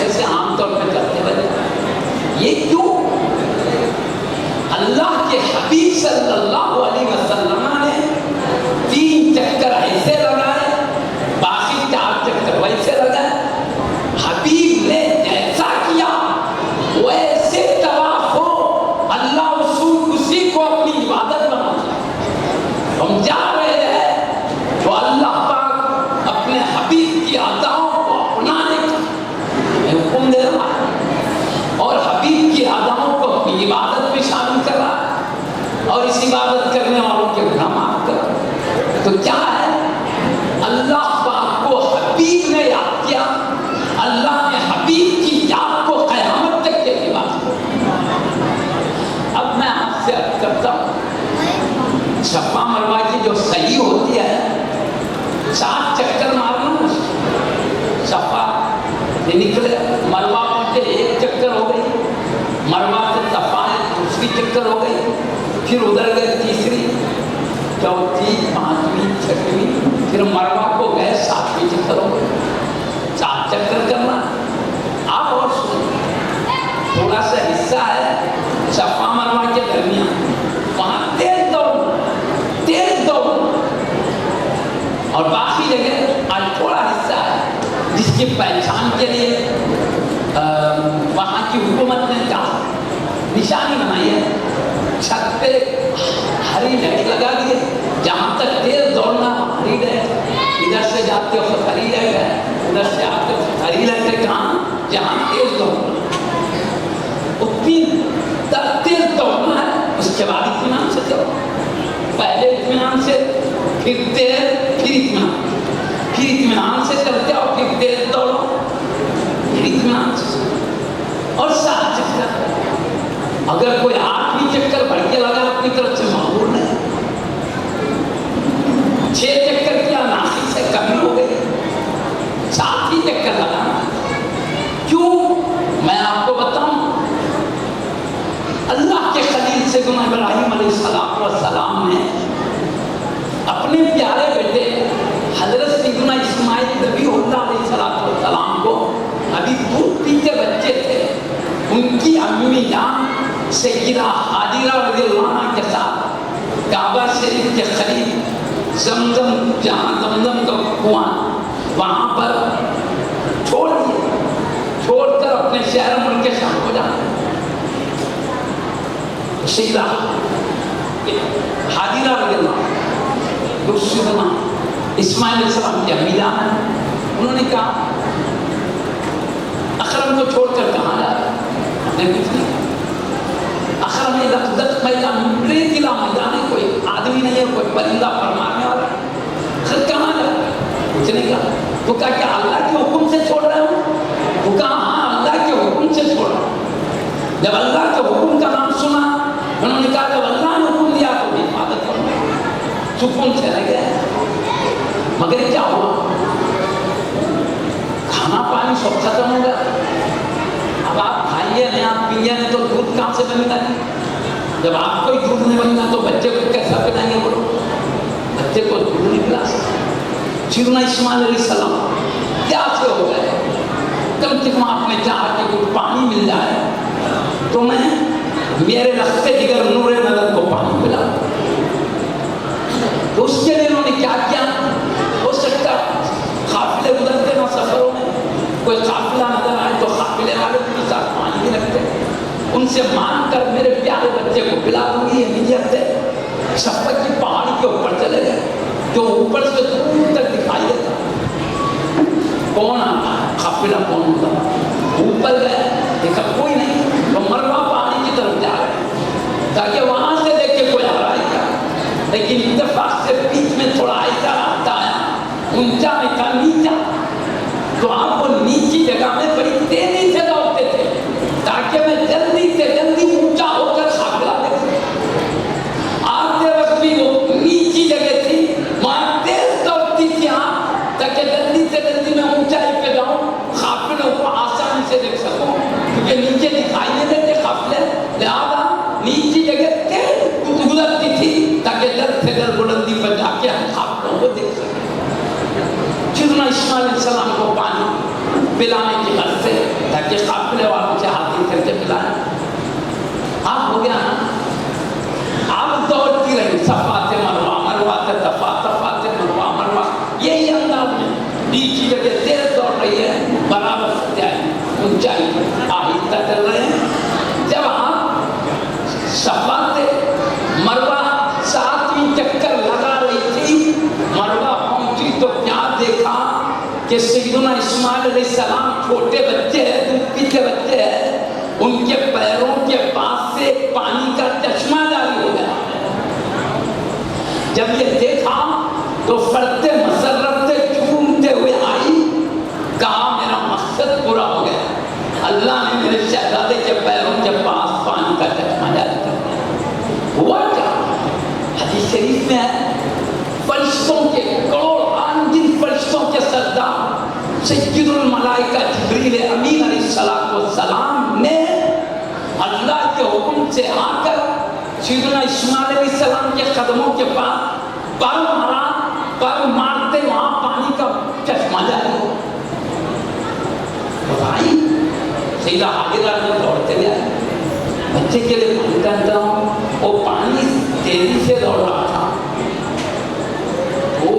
ایسے عام طور پہ کرتے ہیں. یہ کیوں؟ اللہ کے حبیب صلی اللہ علیہ وسلم نے 3 چکر ایسے لگائے، باقی 4 چکر ویسے لگائے. حبیب نے جیسا کیا ویسے طواف ہو. اللہ اسی کو اپنی عبادت بناتا. ہم جا رہے ہیں تو اللہ پاک اپنے حبیب کی اداؤں کو اپنانے کا حکم دے رہا ہے اور حبیب کی اداؤں کو اپنی عبادت میں شامل کر رہا ہے اور اس عبادت کرنے والوں کے گناہ معاف کر رہا ہے. تو کیا ہے؟ اللہ پاک کو حبیب نے یاد کیا، اللہ نے حبیب کی یاد کو قیامت تک کے بات. اب میں آپ سے عرض کرتا ہوں، صفا مروہ کی جو صحیح ہوتی ہے 7 چکر مارنا. صفا نکلے مروہ پہنچے 1 چکر ہو گئی، مروہ سے صفا 2 چکر ہو گئی، پھر ادھر گئے 3، 4، 5، 6، پھر مروہ کو گئے 7 چکر ہو گئے. 7 چکر کرنا. آپ اور سنیں، تھوڑا سا حصہ ہے صفا مروہ کے درمیان، وہاں تیز دوڑنا اور باقی جگہ آج تھوڑا حصہ ہے جس کی پہچان کے لیے وہاں کی حکومت نے کہا نشانی بنائی ہے، چھت پہ ہری لائٹ لگا دیے، جہاں تک تیز دوڑنا ہری لائٹ، ادھر سے جاتے ہو ہری لائٹ ہے، ادھر سے آتے ہو ہری لائٹ ہے. کہاں؟ جہاں تیز دوڑنا، اتنی تیز دوڑنا ہے. اس کے بعد اطمینان سے دوڑو، پہلے اطمینان سے، پھر تیز، پھر اطمینان سے چلتے ہو، پھر تیز دوڑو، پھر اطمینان سے. اور 7 چکر. اگر کوئی 8ویں چکر بڑھ کے لگا اپنی طرف سے معمول نہیں. 6 چکر کیا ناقص سے کمی ہو گئی، 7 ہی چکر لگانا. کیوں؟ میں آپ کو بتاؤں، اللہ کے خلیل سیدنا ابراہیم علیہ السلام نے اپنے پیارے بیٹے حضرت سیدنا اسماعیل نبی اللہ علیہ السلام کو، ابھی دودھ پیتے بچے تھے، ان کی امی جان سیدہ حاجرہ رضی اللہ عنہ کے ساتھ کعبہ شریف کے قریب زمزم، جہاں زمزم کا کنواں، وہاں پر چھوڑ کر اپنے شہر ملک شام کو جانا. سیدہ حاجرہ رضی اللہ عنہ دوسری زمان اسماعیل علیہ السلام کی امی جان ہے. انہوں نے کہا اکرم کو چھوڑ کر کہاں جا رہا ہے؟ نے کچھ نہیں. اکرم نے لقدت میدان ریتیلا میدان ہے، کوئی آدمی نہیں ہے، کوئی پرندہ فرمانے والا، پھر کہاں جا رہا ہے؟ کچھ نہیں کہا. تو کہا کہ اللہ کے حکم سے چھوڑ رہے ہوں؟ وہ کہا ہاں اللہ کے حکم سے چھوڑ رہا ہوں. جب اللہ کے حکم کا نام سنا، انہوں نے کہا جب اللہ نے حکم دیا تو حفاظت کرو. سکون سے رہ گئے. مگر کیا ہوا؟ کھانا پانی سب ختم ہو گیا. اب آپ کھائیے نہیں، آپ پیئیے نہیں تو دودھ کہاں سے بنے گا؟ جب آپ کو دودھ نہیں بنے گا تو بچے کو کیسا پلائیں گے؟ بولو، بچے کو دودھ نہیں پلا سکتے. سیدنا اسماعیل علیہ السلام کیا سے ہو گئے، کم سے کم آپ نے چاہا کہ کچھ پانی مل جائے تو میں میرے رخت جگر نور نظر کو پانی پلا. تو اس کے لیے انہوں نے کیا کیا؟ ہو سکتا قافلے گزرتے نا سفروں میں، کوئی قافلہ نظر آئے تو قافلے والے کے ساتھ پانی بھی رکھتے، ان سے مانگ کر میرے پیارے بچے کو پلا دوں گی. یہ نیت سے سفر کی پہاڑی کے اوپر چلے گئے، جو اوپر سے دور تک دکھائی دیتا کون آتا ہے، قافلہ کون ہوتا. اوپر گئے، دیکھا کوئی نہیں، تو مروہ پہاڑی کی طرف جا رہے تاکہ وہاں سے دیکھے لہذا نیچی جگہ تیز گزرتی تھی تاکہ در سے در بلندی پر جا کے ہم خاکوں کو دیکھ سکیں. سیدنا اسماعیل علیہ السلام کو پانی پلانے کی غرض سے تاکہ قافلے والوں سے حاصل کر کے پلائیں. آپ ہو گیا نا، آپ دوڑتی رہی صفا سے مروہ، مروہ سے صفا، صفا سے مروہ، مروہ، یہی انداز میں نیچی جگہ تیز دوڑ رہی ہے، برابر سچائی اونچائی آہستہ چل رہے ہیں. جب آپ صفا سے مروہ 7ویں چکر لگا رہی تھی، مروہ پہنچی تو کیا دیکھا کہ سیدنا اسماعیل علیہ السلام چھوٹے بچے ہیں، دودھ پیتے بچے ہیں، ان کے پیروں کے پاس سے پانی کا چشمہ جاری ہو گیا. جب یہ دیکھا تو فرتے مسرت سے جھومتے ہوئے آئی، کہا میرا مقصد پورا ہو گیا، اللہ نے میرے شہزادے کے پیروں کے پاس پانی کا چشمہ جاری کر دیا. ہوا کیا؟ حدیث شریف میں ہے فرشتوں کے کروڑ جن فرشتوں کے سردار سید الملائکہ جبریل امین علیہ السلام نے اللہ کے حکم سے آ کر سیدنا اسماعیل علیہ السلام کے قدموں کے پاس پر مارا، پر مارتے وہاں پانی کا چشمہ جاری ہو. بھائی سیدہ حاجرہ نے دوڑتے گیا، بچے کے لیے پانی کا انتظام، وہ پانی تیزی سے دوڑ رہا تھا. وہ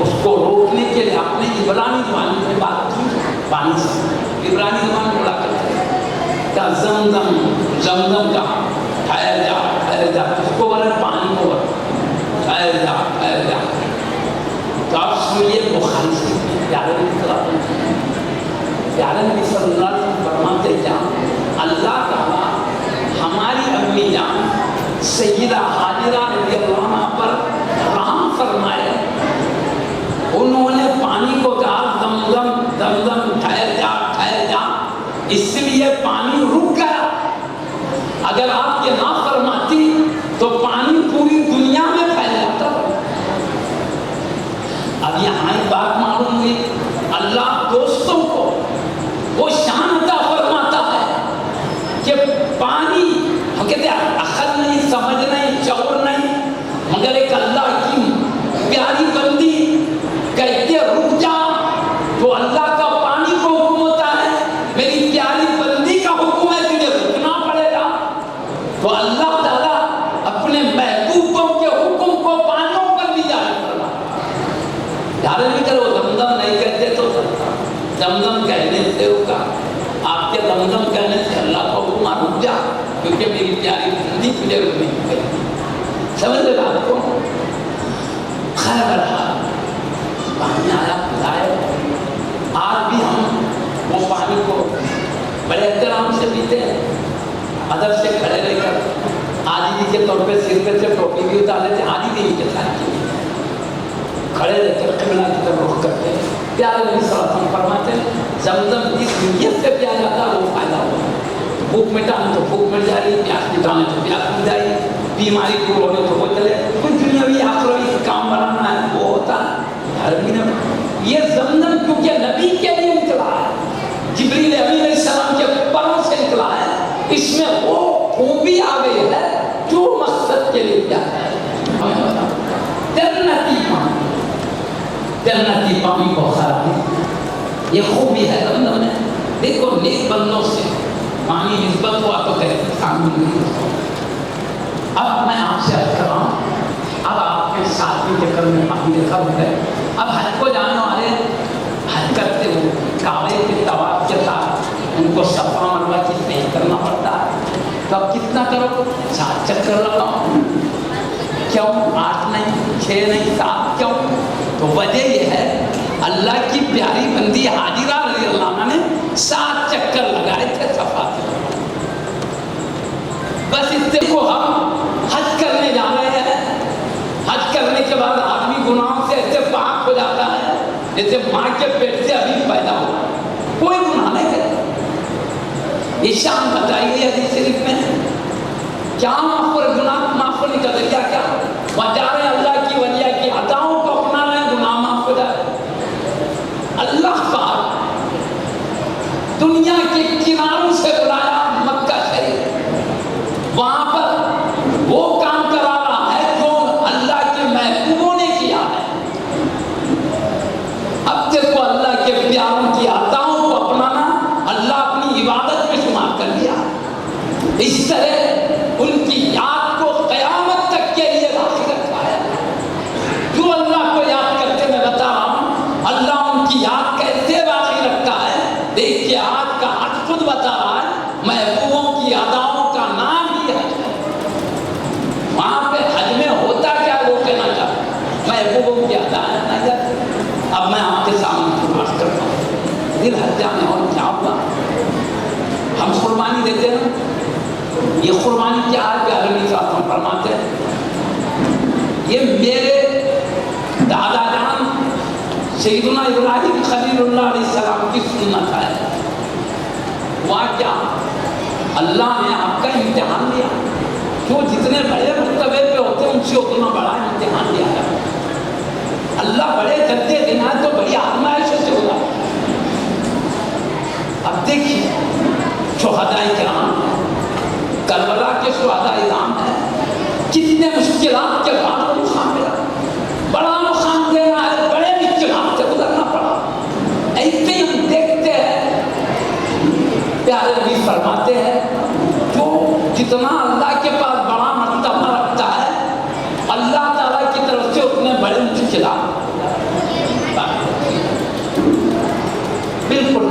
اس کو روکنے کے لیے اپنے عبرانی زبان میں بات کی، پانی سے عبرانی زبان میں بولا کرتے کیا زمزم، زمزم کا ٹھہر جا ٹھہر جا، اس کو بولے پانی کو ٹھہر جا ٹھہر جا. تو آپ سنیے بخاری سے پیارے نبی صلی اللہ علیہ وسلم فرماتے کیا، اللہ تعالیٰ ہماری امی جان سیدہ حاجرہ رضی اللہ عنہا پر رحم فرمائے. انہوں نے پانی کو کہا زمزم زمزم ٹھہر جا ٹھہر جا، اس لیے پانی رک گیا. اگر آپ یہ نہ فرماتی تو پانی پوری دنیا میں پھیل جاتا. اب یہاں ایک بات معلوم ہوئی، اللہ دوستوں کو وہ شان عطا فرماتا ہے کہ پانی ہم کہتے ہیں عقل نہیں، سمجھ نہیں، شعور نہیں، مگر ایک اللہ کی پیاری بندی کہتے رک جا تو اللہ کا پانی کو حکم ہوتا ہے، میری پیاری بندی کا حکم ہے تجھے رکنا پڑے گا. تو اللہ تعالیٰ اپنے محبوبوں کے حکم کو پانیوں پر بھی جاری کرنا. یاد نہیں کرو زمزم نہیں کہتے تو زمزم کہنے سے رکا. آپ کے زمزم کہنے سے اللہ کا حکم رک جا کیونکہ میری پیاری بندی تجھے رکنے کی ہے. سمجھ لے بات کو. خیر برحال پانی آیا پلائے. آج بھی ہم وہ پانی کو بڑے احترام سے پیتے ہیں، ادب سے کھڑے رہ کر عاجزی کے طور پہ سر پہ سے ٹوپی بھی اتار لیتے، عاجزی کے ساتھ کھڑے رہ کر قبلہ کی طرف رخ کرتے ہیں. پیارے نبی صلی اللہ علیہ وسلم فرماتے ہیں زمزم جس نیت سے پیا جاتا ہے وہ فائدہ ہوتا ہے. بھوک مٹانے تو بھوک مٹ جائے گی، پیاس مٹانے تو پیاس مٹ جائے گی، بیماری دور ہونے تو وہ چلے. کچھ دنیاوی آخروی کام بنانا ہے وہ ہوتا ہے. یہ زمزم کیونکہ نبی کے لیے نکلا ہے، جبریل امین علیہ السلام کے پروں سے نکلا ہے، اس میں وہ خوبی آ گئی ہے جو مقصد کے لیے کیا ہے. جنتی پانی کو خراب ہے، یہ خوبی ہے زمزم میں. دیکھو نیک بندوں سے پانی نسبت ہوا تو کہتے شامل نہیں. اب میں آپ سے عرض کر رہا ہوں، اب آپ کے 7ویں چکر میں پانی رکھا ہوا ہے. اب حج کو جانے والے حج کرتے ہوئے کعبے کے طواف کے ساتھ ان کو صفا مروہ کی طے کرنا پڑتا ہے. تو اب کتنا کرو؟ 7 چکر لگاؤ. کیوں 8 نہیں 6 نہیں 7 کیوں؟ تو وجہ یہ ہے اللہ کی پیاری بندی حاجرہ رضی اللہ عنہ نے 7 چکر لگائے تھے صفا سے. بس اس کو ہم حج کرنے جا رہے ہیں. حج کرنے کے بعد آدمی گناہوں سے ایسے پاک ہو جاتا ہے جیسے ماں کے پیٹ سے ابھی پیدا ہوا، کوئی گناہ نہیں کرتا. یہ شان بتائیے حدیث شریف میں کیا گناہ معاف ہونے کا ذریعہ کیا؟ بچا رہے اللہ کی وجہ کی عطاؤں کو اپنا رہے، گناہ معاف ہو جائے. اللہ پاک دنیا کے کناروں سے بلایا مکہ شریف، اس طرح ان کی یاد کو قیامت تک کے لیے باقی رکھا ہے. جو اللہ کو یاد کرتے میں بتا رہا ہوں اللہ ان کی یاد کیسے باقی رکھتا ہے. دیکھیے آج کا حج خود بتا رہا ہے محبوبوں کی اداؤں کا نام ہی حج ہے. وہاں پہ حج میں ہوتا کیا وہ کہنا چاہتا ہوں محبوبوں کی ادائیں نظر. اب میں آپ کے سامنے بات کرتا ہوں دل حجہ میں اور کیا ہوا. ہم قربانی دیتے ہیں یہ قربانی کیا ہے پیارے نبی صلی اللہ علیہ وسلم فرماتے ہیں یہ میرے دادا جان سیدنا ابراہیم خلیل اللہ علیہ السلام کی سنت ہے. وہاں کیا اللہ نے آپ کا امتحان لیا. جو جتنے بڑے مرتبے پہ ہوتے ہیں ان سے اتنا بڑا امتحان لیا جاتا ہے. اللہ بڑے درجے دینا ہے تو بڑی آزمائشوں سے ہوگا. اب دیکھیے شہداء کرام کربلا کے شہداء کرام ہیں کتنے مشکلات کے بعد وہ مقام ملا. بڑا مقام دینا ہے بڑے مشکلات سے گزرنا پڑا. ایسے ہی ہم دیکھتے ہیں پیارے نبی فرماتے ہیں جو جتنا اللہ کے پاس بڑا مرتبہ رکھتا ہے اللہ تعالیٰ کی طرف سے اتنے بڑے مشکلات. بالکل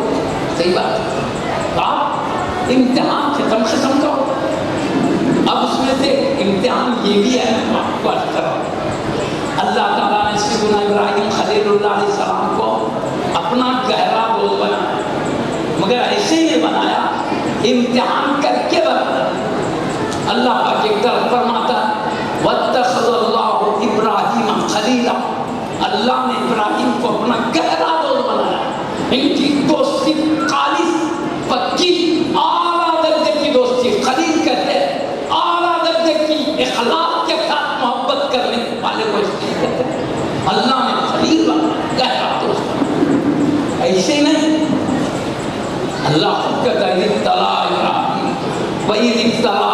صحیح بات. آپ امتحان ختم کرو. اب اس میں سے امتحان یہ بھی ہے میں آپ کو عرض کر رہا ہوں اللہ تعالیٰ نے سیدنا ابراہیم خلیل اللہ علیہ السلام کو اپنا گہرا دوست بنایا مگر ایسے ہی نہیں بنایا امتحان کر کے بنایا. اللہ پاک ایک طرف فرماتا ہے واتخذ اللہ ابراہیم خلیلا. اللہ نے ابراہیم کو اپنا گہرا دوست بنایا. ان کی دوستی خالص پکی اعلیٰ درجے کی دوستی. خلیل کہتے ہیں اعلیٰ درجے کی اخلاق کے ساتھ محبت کرنے والے کو اس لیے کہتے ہیں. اللہ نے خلیل بنایا گہرا دوست بنایا. ایسے نہیں اللہ خود کہتا ہے ابتلا ابراہیم وَإِذِ ابْتَلَىٰ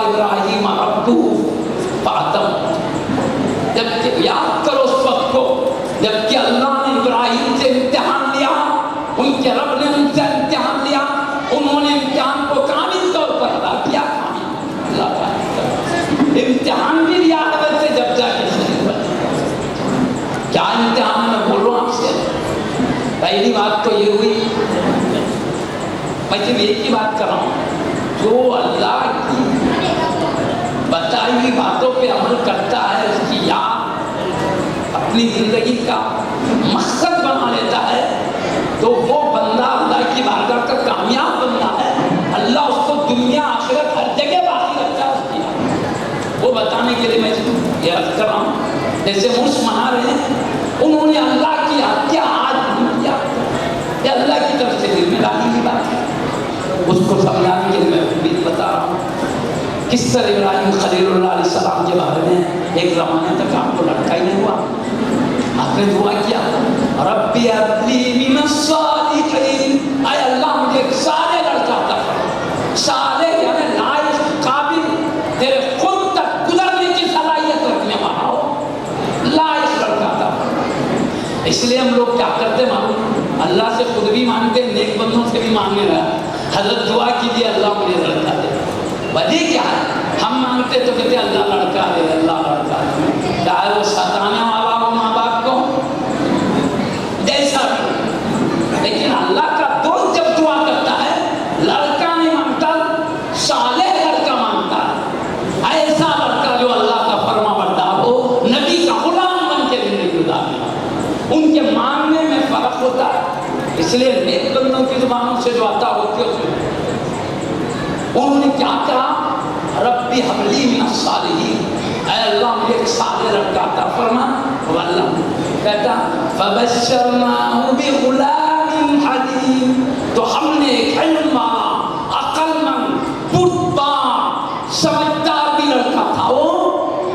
إِبْرَاهِيمَ رَبُّهُ فَأَتَمَّهُ. جب یاد کرو اس وقت کو جب کہ اللہ نے ابراہیم سے امتحان لیا ان کے رب نے ان سے امتحان لیا انہوں نے امتحان کو کامل طور پر ادا کیا. اللہ تعالیٰ امتحان بھی لیا ہے ویسے جب جا کے خلیل بنے. کیا امتحان میں بول رہا ہوں آپ سے. پہلی بات تو یہ ہوئی میں صرف ایک ہی بات کر رہا ہوں جو اللہ کی بتائی ہوئی باتوں پہ عمل کرتا ہے اس کی یاد اپنی زندگی کا مقصد بنا لیتا ہے تو وہ بندہ اللہ کی بارگاہ کا کامیاب بندہ ہے. اللہ اس کو دنیا آخرت ہر جگہ باقی رکھتا ہے اس کی یاد. وہ بتانے کے لیے میں یہ عرض کر رہا ہوں جیسے مرس منا رہے ہیں انہوں نے اللہ کی یاد کیا آج نہیں کیا. یہ اللہ کی طرف سے دل میں ڈالی ہوئی بات ہے. اس کو سمجھانے کے لیے میں بھی بتا رہا ہوں کس طرح ابراہیم خلیل اللہ علیہ السلام کے بارے میں ایک زمانے تک آپ کو لڑکا ہی نہیں ہوا. آپ نے دعا کیا ربی ابلی من الصالحین. اے اللہ مجھے ایک صالح لڑکا عطا فرما. صالح یعنی لائق قابل تیرے خود تک گزرنے کی صلاحیت رکھنے والا ہو لائق لڑکا عطا فرما. اس لیے ہم لوگ کیا کرتے معلوم اللہ سے خود بھی مانگتے نیک بندوں سے بھی مانگنے لگا. حضرت دعا کیجیے اللہ مجھے لڑکا دے. وجہ کیا ہے ہم مانگتے تو کہتے اللہ لڑکا دے اللہ لڑکا دے. چاہے وہ ستانے والا ہو ماں باپ کو جیسا بھی لیکن اللہ کا دوست جب دعا کرتا ہے لڑکا نہیں مانگتا صالح لڑکا مانگتا ہے. ایسا لڑکا جو اللہ کا فرما بردار ہو نبی کا غلام بن کے زندگی گزارے. ان کے مانگنے میں فرق ہوتا ہے. اس لیے نیک بندوں کی زبانوں سے جو عطا ہوتی ہے اس میں انہوں نے کیا کہا ربی حبلی من الصالحین. اے اللہ مجھے ایک صالح لڑکا عطا فرما. اللہ کہتا فبشرناہ بغلام حلیم. تو ہم نے ایک علم والا عقل مند بردبار سمجھدار بھی لڑکا تھا. وہ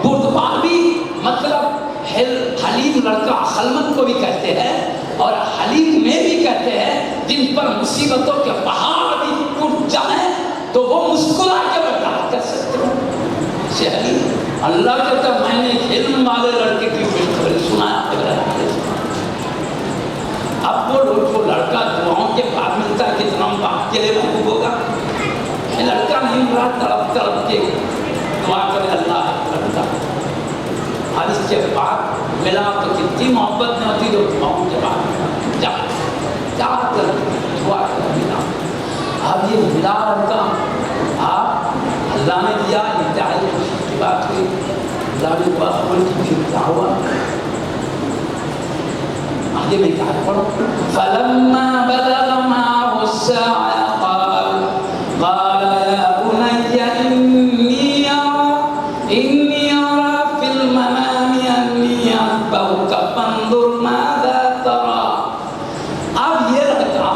بردبار بھی مطلب حلیم لڑکا عقل مند کو بھی کہتے ہیں اور حلیم میں بھی کہتے ہیں جن پر مصیبتوں کے پہاڑ بھی ٹوٹ جائیں تو وہ مسکرا کے برداشت کر سکتے ہیں. حلیم اللہ کہتا میں نے علم والے لڑکے کی خوشخبری سنایا. اب وہ لڑکا دعاؤں کے بعد ملتا ہے کتنا باپ کے لیے محبوب ہوگا. دن رات تڑپ تڑپ کے دعا کرے اللہ کرتا. اور اس کے بعد ملا تو کتنی محبت میں ہوتی جو دعاؤں کے بعد جا کر دعا کر ملا. اب یہ ملا لڑکا آپ اللہ نے دیا انتہائی خوشی کی بات ہوئی. اللہ نے دعا قبول کی. پھر کیا ہوا آگے میں کیا پڑھوں. فلما بلغ معه السعي قال يا بني إني أرى في المنام أني أذبحك فانظر ماذا ترى. اب یہ لڑکا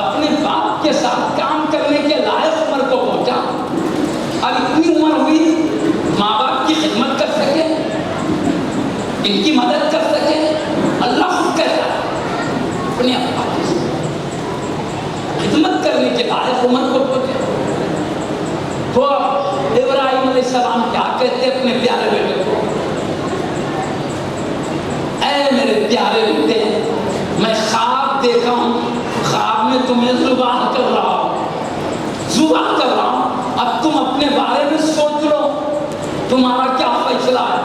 اپنے باپ کے ساتھ کام کرنے کے لائق عمر کو پہنچا. اب اتنی عمر ہوئی ماں باپ کی خدمت کر سکے, ان کی مدد کر سکے. اللہ خود کہتا ہے اپنے ابا کی خدمت کرنے کے لائق عمر کو پہنچے. تو ابراہیم علیہ السلام کیا کہتے اپنے پیارے بیٹے کو, اے میرے پیارے بیٹے میں خواب دیکھا ہوں, خواب میں تمہیں ذبح کر رہا ہوں, ذبح کر رہا ہوں. اب تم اپنے بارے میں سوچ لو تمہارا کیا فیصلہ ہے.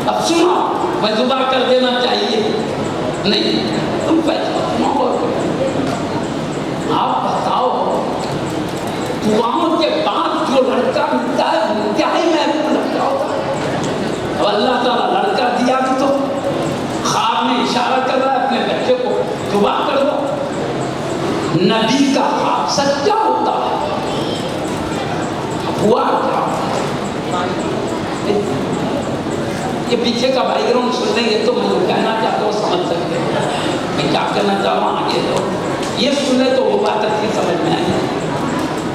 اب سنو میں ذبح کر دینا چاہیے نہیں, تم فیصلہ سنو. آپ بتاؤ دعاؤں کے بعد جو لڑکا ملتا ہے انتہائی محبوب لڑکا ہوتا ہے. اب اللہ تعالیٰ لڑکا دیا تو خواب میں اشارہ کر رہا ہے اپنے بچے کو ذبح کر دو. نبی کا خواب سچا ہوتا ہے. ہوا کیا یہ پیچھے کا بیک گراؤنڈ سن لیں گے تو میں جو کہنا چاہتا ہوں سمجھ سکتے ہیں میں کیا کہنا چاہ رہا ہوں. آگے تو یہ سنے تو وہ بات اچھی سمجھ میں آئی.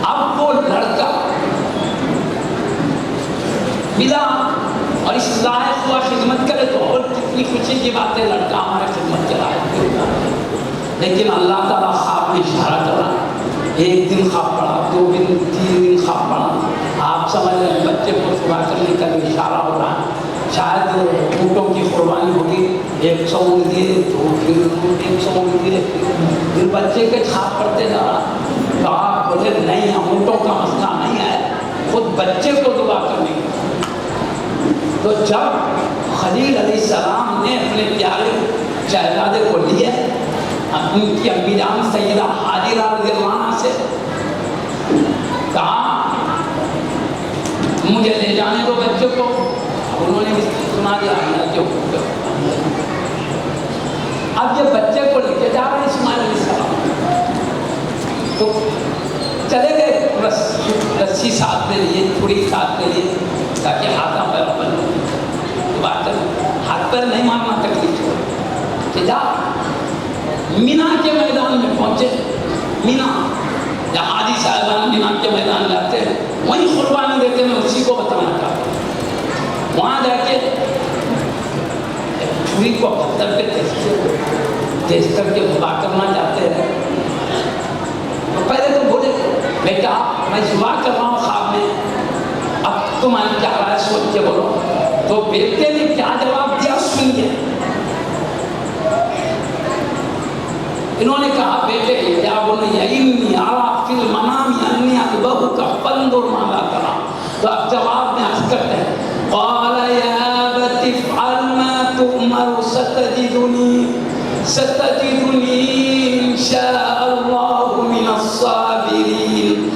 اب وہ لڑکا ملا اور اس لائق ہوا خدمت کرے تو اور کتنی خوشی کی بات ہے, لڑکا ہمارا خدمت کے لائق ہوتا ہے. لیکن اللہ تعالیٰ خواب میں اشارہ کر رہا ہے. ایک دن خواب پڑا, 2 دن, 3 دن خواب پڑا. آپ سمجھ رہے ہیں بچے کو صبح کرنے کا بھی اشارہ ہو رہا ہے. شاید اونٹوں کی قربانی ہوگی, 100 اونٹ دیے تو پھر 100 اونٹ دیے, پھر بچے کے چھاپ پڑتے جا رہا. تو آپ بولے نہیں اونٹوں کا مسئلہ نہیں ہے, خود بچے کو دعا کرنے کی. تو جب خلیل علیہ السلام نے اپنے پیارے شہزادے کو لیے ان کی امی جان سیدہ حاجرہ رضی اللہ عنہا سے کہا مجھے لے جانے دو بچے کو. انہوں نے سنا دیا جو اب یہ بچے کو لے کے جا رہے ہیں اسماعیل علیہ السلام. تو چلے گئے, رسی ساتھ لے لیے, چھری ساتھ لے لیے تاکہ ہاتھ پیر بن بات ہاتھ پیر نہیں مارنا تکلیف ہو. کہ جا مینا کے میدان میں پہنچے. مینا جہاں حاجی صاحبان مینا کے میدان جاتے ہیں وہیں قربانی دیتے, میں اسی کو بتانا چاہتا ہوں. وہاں جا کے چھری کو پتھر پہ تیز کر کے ذبح کرنا چاہتے ہیں. تو پہلے تو بولے بیٹا میں ذبح کر رہا ہوں خواب میں, اب تمہاری کیا رائے سوچ کے بولو. تو بیٹے نے کیا جواب دیا سنیے. انہوں نے کہا بیٹے کیا بولے انی ارا فی المنام انی اذبحک فانظر ماذا ترى. تو اب جواب میں عرض کرتے ہیں قال یا ابت افعل ما تؤمر ستجدنی ان شاء اللہ من الصابرین.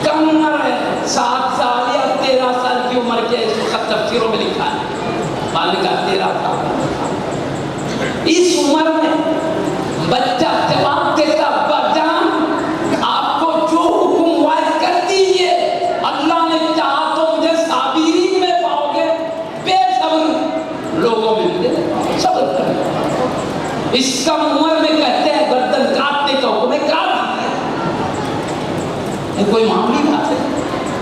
کم عمر ہے, 7 سال یا 13 سال کی عمر کے, اس وقت تفسیروں میں لکھا ہے مالک کا 13 سال. اس عمر میں بچہ جواب دیتا ابا جان آپ کو جو حکم وارد کر دیجیے, اللہ نے چاہا تو مجھے صابرین میں پاؤ گے, بے صبر لوگوں میں مجھے صبر کریں. اس کم عمر میں کہتے ہیں گردن کاٹنے کا حکم ہے, کاٹ دیجیے. یہ کوئی معمولی بات ہے,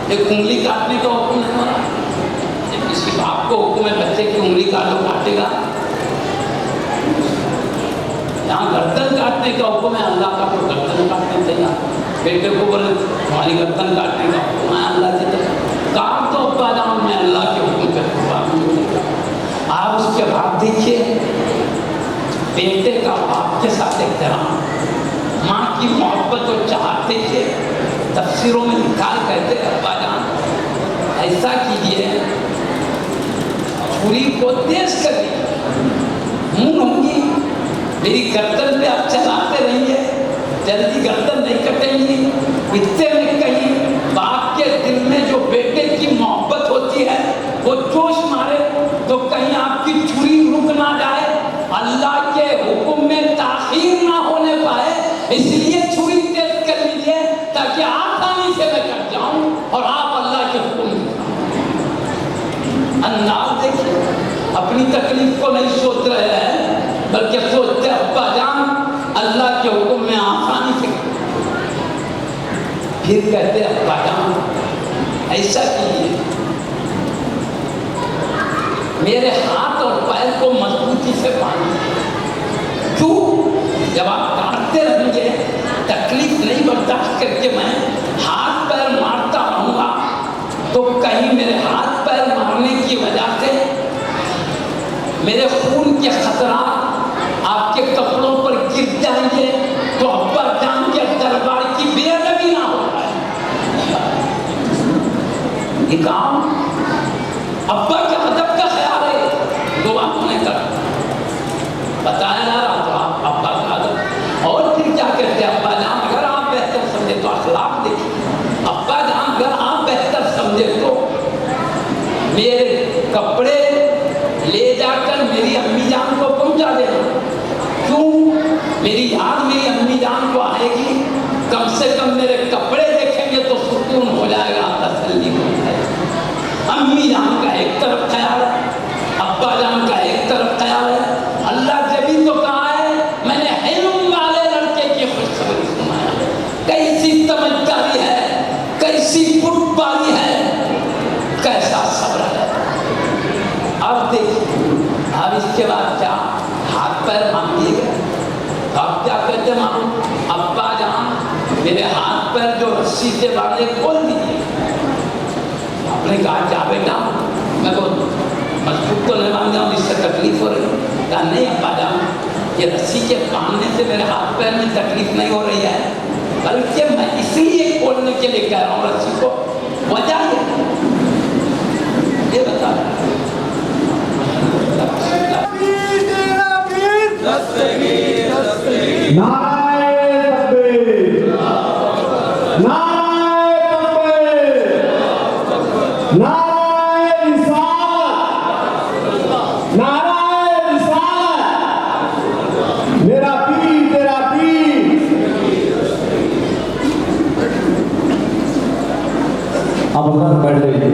ایک انگلی کاٹنے کا حکم نہیں ہو رہا. جب کسی باپ کو حکم ہے بچے کی انگلی کاٹو کاٹے گا. یہاں گردن کاٹنے کا حکم ہے, اللہ کا تو گردن کاٹنے تیار. بیٹے کو بولے تمہاری گردن کاٹنے کا حکم ہے, اللہ سے کاٹ تو ابا جان میں اللہ کے حکم پہ قربان. آپ اس کے بعد دیکھیے بیٹے کا باپ کے ساتھ احترام, ماں کی محبت و چاہت دیکھیے. تفسیروں میں لکھا ہے، کہتے ہیں ابا جان ایسا کیجیے چھری کو تیز کر دیجیے، منہ ہوگی میری گردن پہ آپ چلاتے رہیے، جلدی گردن نہیں کٹیں گی۔ اتنے میں کہیں باپ کے دل میں جو بیٹے کی محبت ہوتی ہے وہ جوش مارے تو کہیں آپ کی چھری رک نہ جائے، اللہ کے حکم میں تاخیر نہ ہونے پائے، اس لیے چھری تیز کر لیجیے تاکہ آسانی سے میں کٹ جاؤں اور آپ اللہ کے حکم میں۔ انداز دیکھیے، اپنی تکلیف کو نہیں سوچ رہے ہیں بلکہ سوچتے ابا جان اللہ کے حکم میں آسانی سے۔ پھر کہتے ابا جان ایسا کیجیے میرے ہاتھ اور پیر کو مضبوطی سے باندھیے۔ کیوں؟ جب آپ کاٹتے رہیں گے تکلیف نہیں برداشت کر کے میں ہاتھ پیر مارتا رہوں گا تو کہیں میرے ہاتھ پیر مارنے کی وجہ سے میرے خون کے خطرات آپ کے کپڑوں پر گر جائیں گے تو ابا جان کے دربار کی بے ادبی نہ ہو جائے۔ یہ کام ابا کے ادب کا خیال ہے، دعا نہیں کرتا، بتایا جا رہا تو آپ ابا کا ادب۔ اور پھر کیا کہتے ہیں ابا جان اگر آپ بہتر سمجھے تو اخلاق دیکھیے، ابا جان اگر آپ بہتر سمجھے تو میرے کپڑے لے جا کر میری امی جان کو پہنچا دینا۔ کیوں؟ میری یاد میری امی جان کو آئے گی، کم سے کم میرے کپڑے دیکھیں گے تو سکون ہو جائے گا، تسلی ہو جائے گا۔ امی جان کا ایک طرف خیال ہے، ابا جان کا ایک طرف خیال ہے۔ اللہ جبھی تو کہا ہے میں نے علم والے لڑکے کی خوشخبری سنایا۔ کیسی سمجھداری ہے، کیسی پرباری ہے، کیسا صبر ہے۔ اب دیکھیے اب اس کے بعد کیا ہاتھ پیر باندھ دیے گئے، اب کیا کہتے ہیں معلوم؟ ابا جان میرے ہاتھ پیر جو رسی سے باندھے کھول دیجیے۔ آپ نے کہا کیا بیٹا میں کو مضبوط تو نہیں باندھا ہوں، اس سے تکلیف ہو رہی ہے؟ کہا نہیں ابا جان یہ رسی کے باندھنے سے میرے ہاتھ پیر میں تکلیف نہیں ہو رہی ہے، بلکہ میں اس لیے کھولنے کے لیے کہہ رہا ہوں رسی کو، وجہ یہ بتا میرا پیر تیرا پیر۔ اب ادھر بیٹھ جائیے۔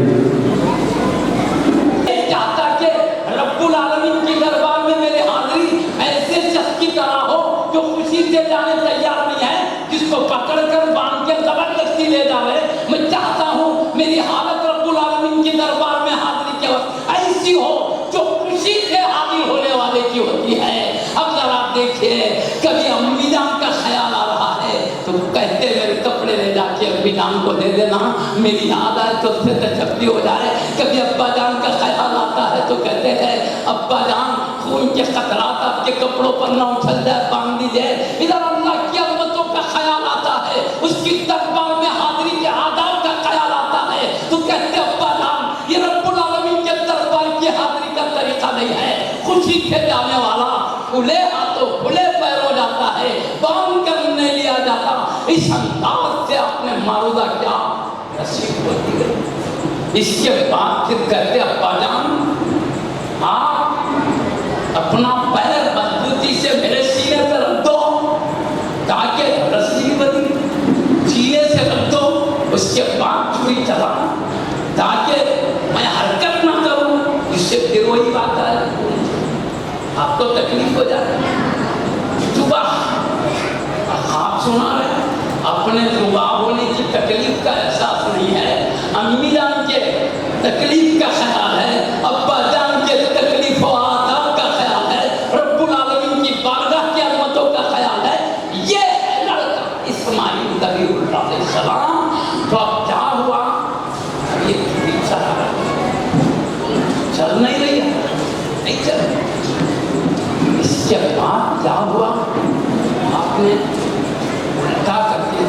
چاہتا کہ رب العالمین کی دربار میں میرے حاضری ایسے شخص کی طرح ہو جو خوشی سے جانے تیار نہیں ہے، جس کو پکڑ کر باندھ کے زبردستی لے جاوے۔ میں چاہتا ہوں میری حالت رب العالمین کی دربار میں حاضری کے وقت ایسی ہو جو خوشی سے حاضر ہونے والے کی ہوتی ہے۔ اب ذرا دیکھیے کبھی امی جان کا خیال آ رہا ہے تو کہتے میرے کپڑے لے جا کے امی جان کو دے دینا، میری یاد آئے تو اس سے تشفی ہو جائے۔ کبھی ابا جان کا خیال آتا ہے تو کہتے ہیں ابا جان خون کے قطرات آپ کے کپڑوں پر نہ اچھل جائے، باندھ دیجیے۔ ادھر اللہ کی عظمتوں کا خیال آتا ہے، اس کی دربار میں حاضری کے آداب کا خیال آتا ہے تو کہتے ابا جان یہ رب العالمین کے دربار کی حاضری کا طریقہ نہیں ہے۔ خوشی سے جانے والا کھلے ہاتھوں کھلے پیر ہو جاتا ہے، باندھ کر نہیں لیا جاتا۔ اس انداز سے آپ نے معروضہ کیا نصیب ہوتی ہے۔ اس کے بعد پھر کہتے ابا جان آپ اپنا پیر مضبوطی سے میرے سینے پہ رکھ دو تاکہ رسی بنی، سینے سے رکھ دو، اس کے بعد چھری چلانا تاکہ میں حرکت نہ کروں، جس سے پھر وہی بات ہے آپ کو تکلیف ہو جائے۔ صبح خواب سنا رہے اپنے صبح ہونے کی تکلیف کا احساس نہیں ہے، امی جان کے تکلیف کا خیال ہے، ابا جان کے تکلیف و آداب کا خیال ہے، رب العالمین کی بارگاہ کی عظمتوں کا خیال ہے۔ یہ ہے لڑکا اسماعیل نبی اللہ علیہ السلام۔ تو اب کیا ہوا؟ یہ چھری چلا چل نہیں رہی ہے، نہیں چل رہی۔ اس کے بعد کیا ہوا؟ آپ نے الٹا کر دیا،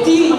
3,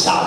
7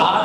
8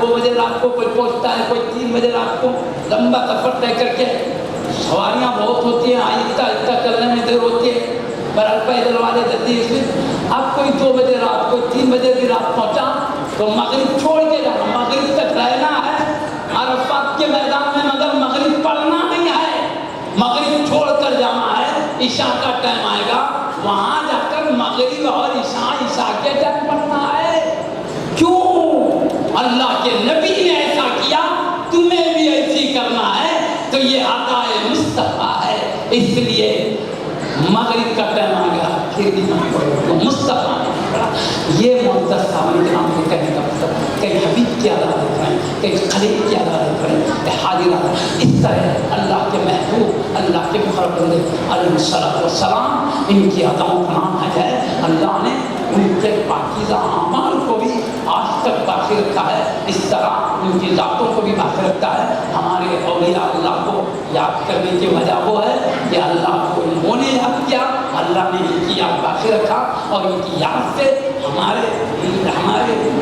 2 بجے رات کو کوئی پہنچتا ہے, کوئی 3 بجے رات کو. لمبا سفر طے کر کے سواریاں بہت ہوتی ہیں, آہستہ آہستہ چلنے میں دیر ہوتی ہے. برحال پیدل والے جلدی اس میں. اب کوئی 2 بجے رات, کوئی 3 بجے بھی رات پہنچا تو مغرب چھوڑ کے جانا, مغرب تک رہنا ہے عرفات کے میدان میں, مگر مغرب پڑھنا نہیں ہے. مغرب چھوڑ کر جانا ہے. عشاء کا ٹائم آئے گا, وہاں جا کر مغرب اور عشاء کے ٹائم پڑھنا ہے. کیوں؟ اللہ کے نبی نے ایسا کیا, تمہیں بھی ایسی کرنا ہے. تو یہ عطا مصطفیٰ ہے. اس لیے مغرب کا ٹائم آ گیا, پھر بھی تو مصطفیٰ نے پڑھا. یہ معزز صاحب کرام کے کہنے کا مطلب کئی حبیب کی عدالت کریں, کئی خلیل کی عدالت کریں, کئی حاضرات. اس طرح اللہ کے محبوب, اللہ کے مقرب بندے علیہ الصلوۃ والسلام, ان کی عطاؤں کا نام ہے. اللہ نے ان کے پاکیزہ اعمال کو بھی آج تک باقی رکھا ہے. اس طرح ان کی ذاتوں کو بھی باقی رکھتا ہے. ہمارے اولیاء اللہ کو یاد کرنے کی وجہ وہ ہے کہ اللہ کو انہوں نے یاد کیا, اللہ نے ان کی یاد باقی رکھا, اور ان کی یاد سے ہمارے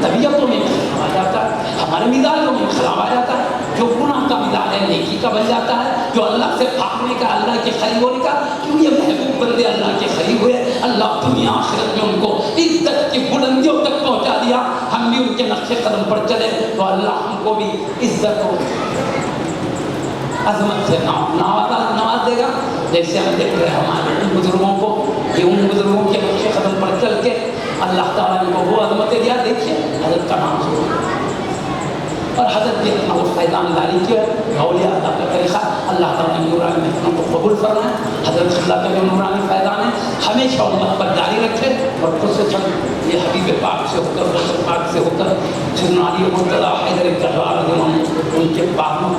طبیعتوں میں انقلاب آ جاتا ہے, ہمارے مزاجوں میں انقلاب آ جاتا ہے. جو گناہ کا مزاج ہے نیکی کا بن جاتا ہے, جو اللہ سے بھاگنے کا, اللہ کے قریب ہونے کا. کیوں یہ محبوب بندے اللہ کے قریب ہوئے, اللہ دنیا آخرت میں ان کو عزت کی بلندیوں تک پہنچا دیا. ہم بھی ان کے نقش قدم پر چلے تو اللہ ہم کو بھی عزت و عظمت سے نواز دے گا. جیسے ہم دیکھ رہے ہیں ہمارے ان بزرگوں کو, کہ ان بزرگوں کے نقش قدم پر چل کے اللہ تعالیٰ نے کو وہ عظمتیں دیا. دیکھیے حضرت کا نام سنو, اور حضرت نے اپنا وہ فیضان داری کیا. اولیاء اللہ کا طریقہ, اللہ تعالیٰ نے نورانی محفلوں کو قبول فرمائے. حضرت اللہ کا جو نورانی فیضان ہے ہمیشہ امت پر جاری رکھے, اور خصوصاً یہ حبیب پاک سے ہو کر, رسول پاک سے ہو کر, سیدنا علی مرتضیٰ حیدر کرار رضی اللہ عنہ, ان کے پاکوں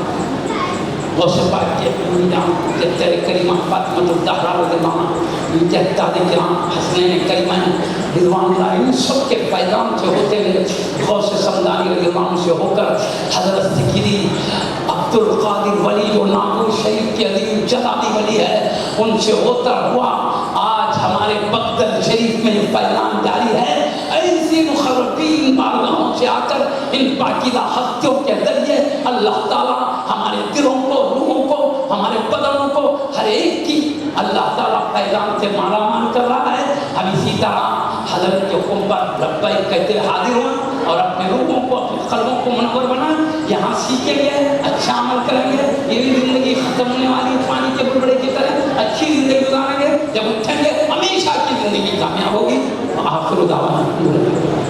غوث پاک کے امام تیرے کریمہ فاطمہ الزہرا رضی اللہ عنہ, ان کے اجداد کرام حسنین کریمین رضوان اللہ, ان سب کے فیضان سے ہوتے ہوئے غوث سمدانی رضی اللہ عنہ سے ہو کر حضرت سکری عبد القادر ولی جو ناگور شریف کے عظیم جلالی ولی ہے, ان سے ہوتا ہوا آج ہمارے بغداد شریف میں یہ فیضان جاری ہے. ایسی مخربین بارگاہوں سے آ کر ان پاکیزہ ہستیوں کے ذریعے اللہ تعالیٰ ہمارے دلوں کو, روحوں کو, ہمارے بدنوں کو, ہر ایک کی اللہ تعالیٰ فیضان سے مالا مال کر رہا ہے. ہم اسی طرح حضرت کے حکم پر لبیک کہتے حاضر ہوں اور اپنے روحوں کو, اپنے قلبوں کو منور بنائیں. یہاں سیکھیں گے, اچھا عمل کریں گے, یہ بھی زندگی ختم ہونے والی, پانی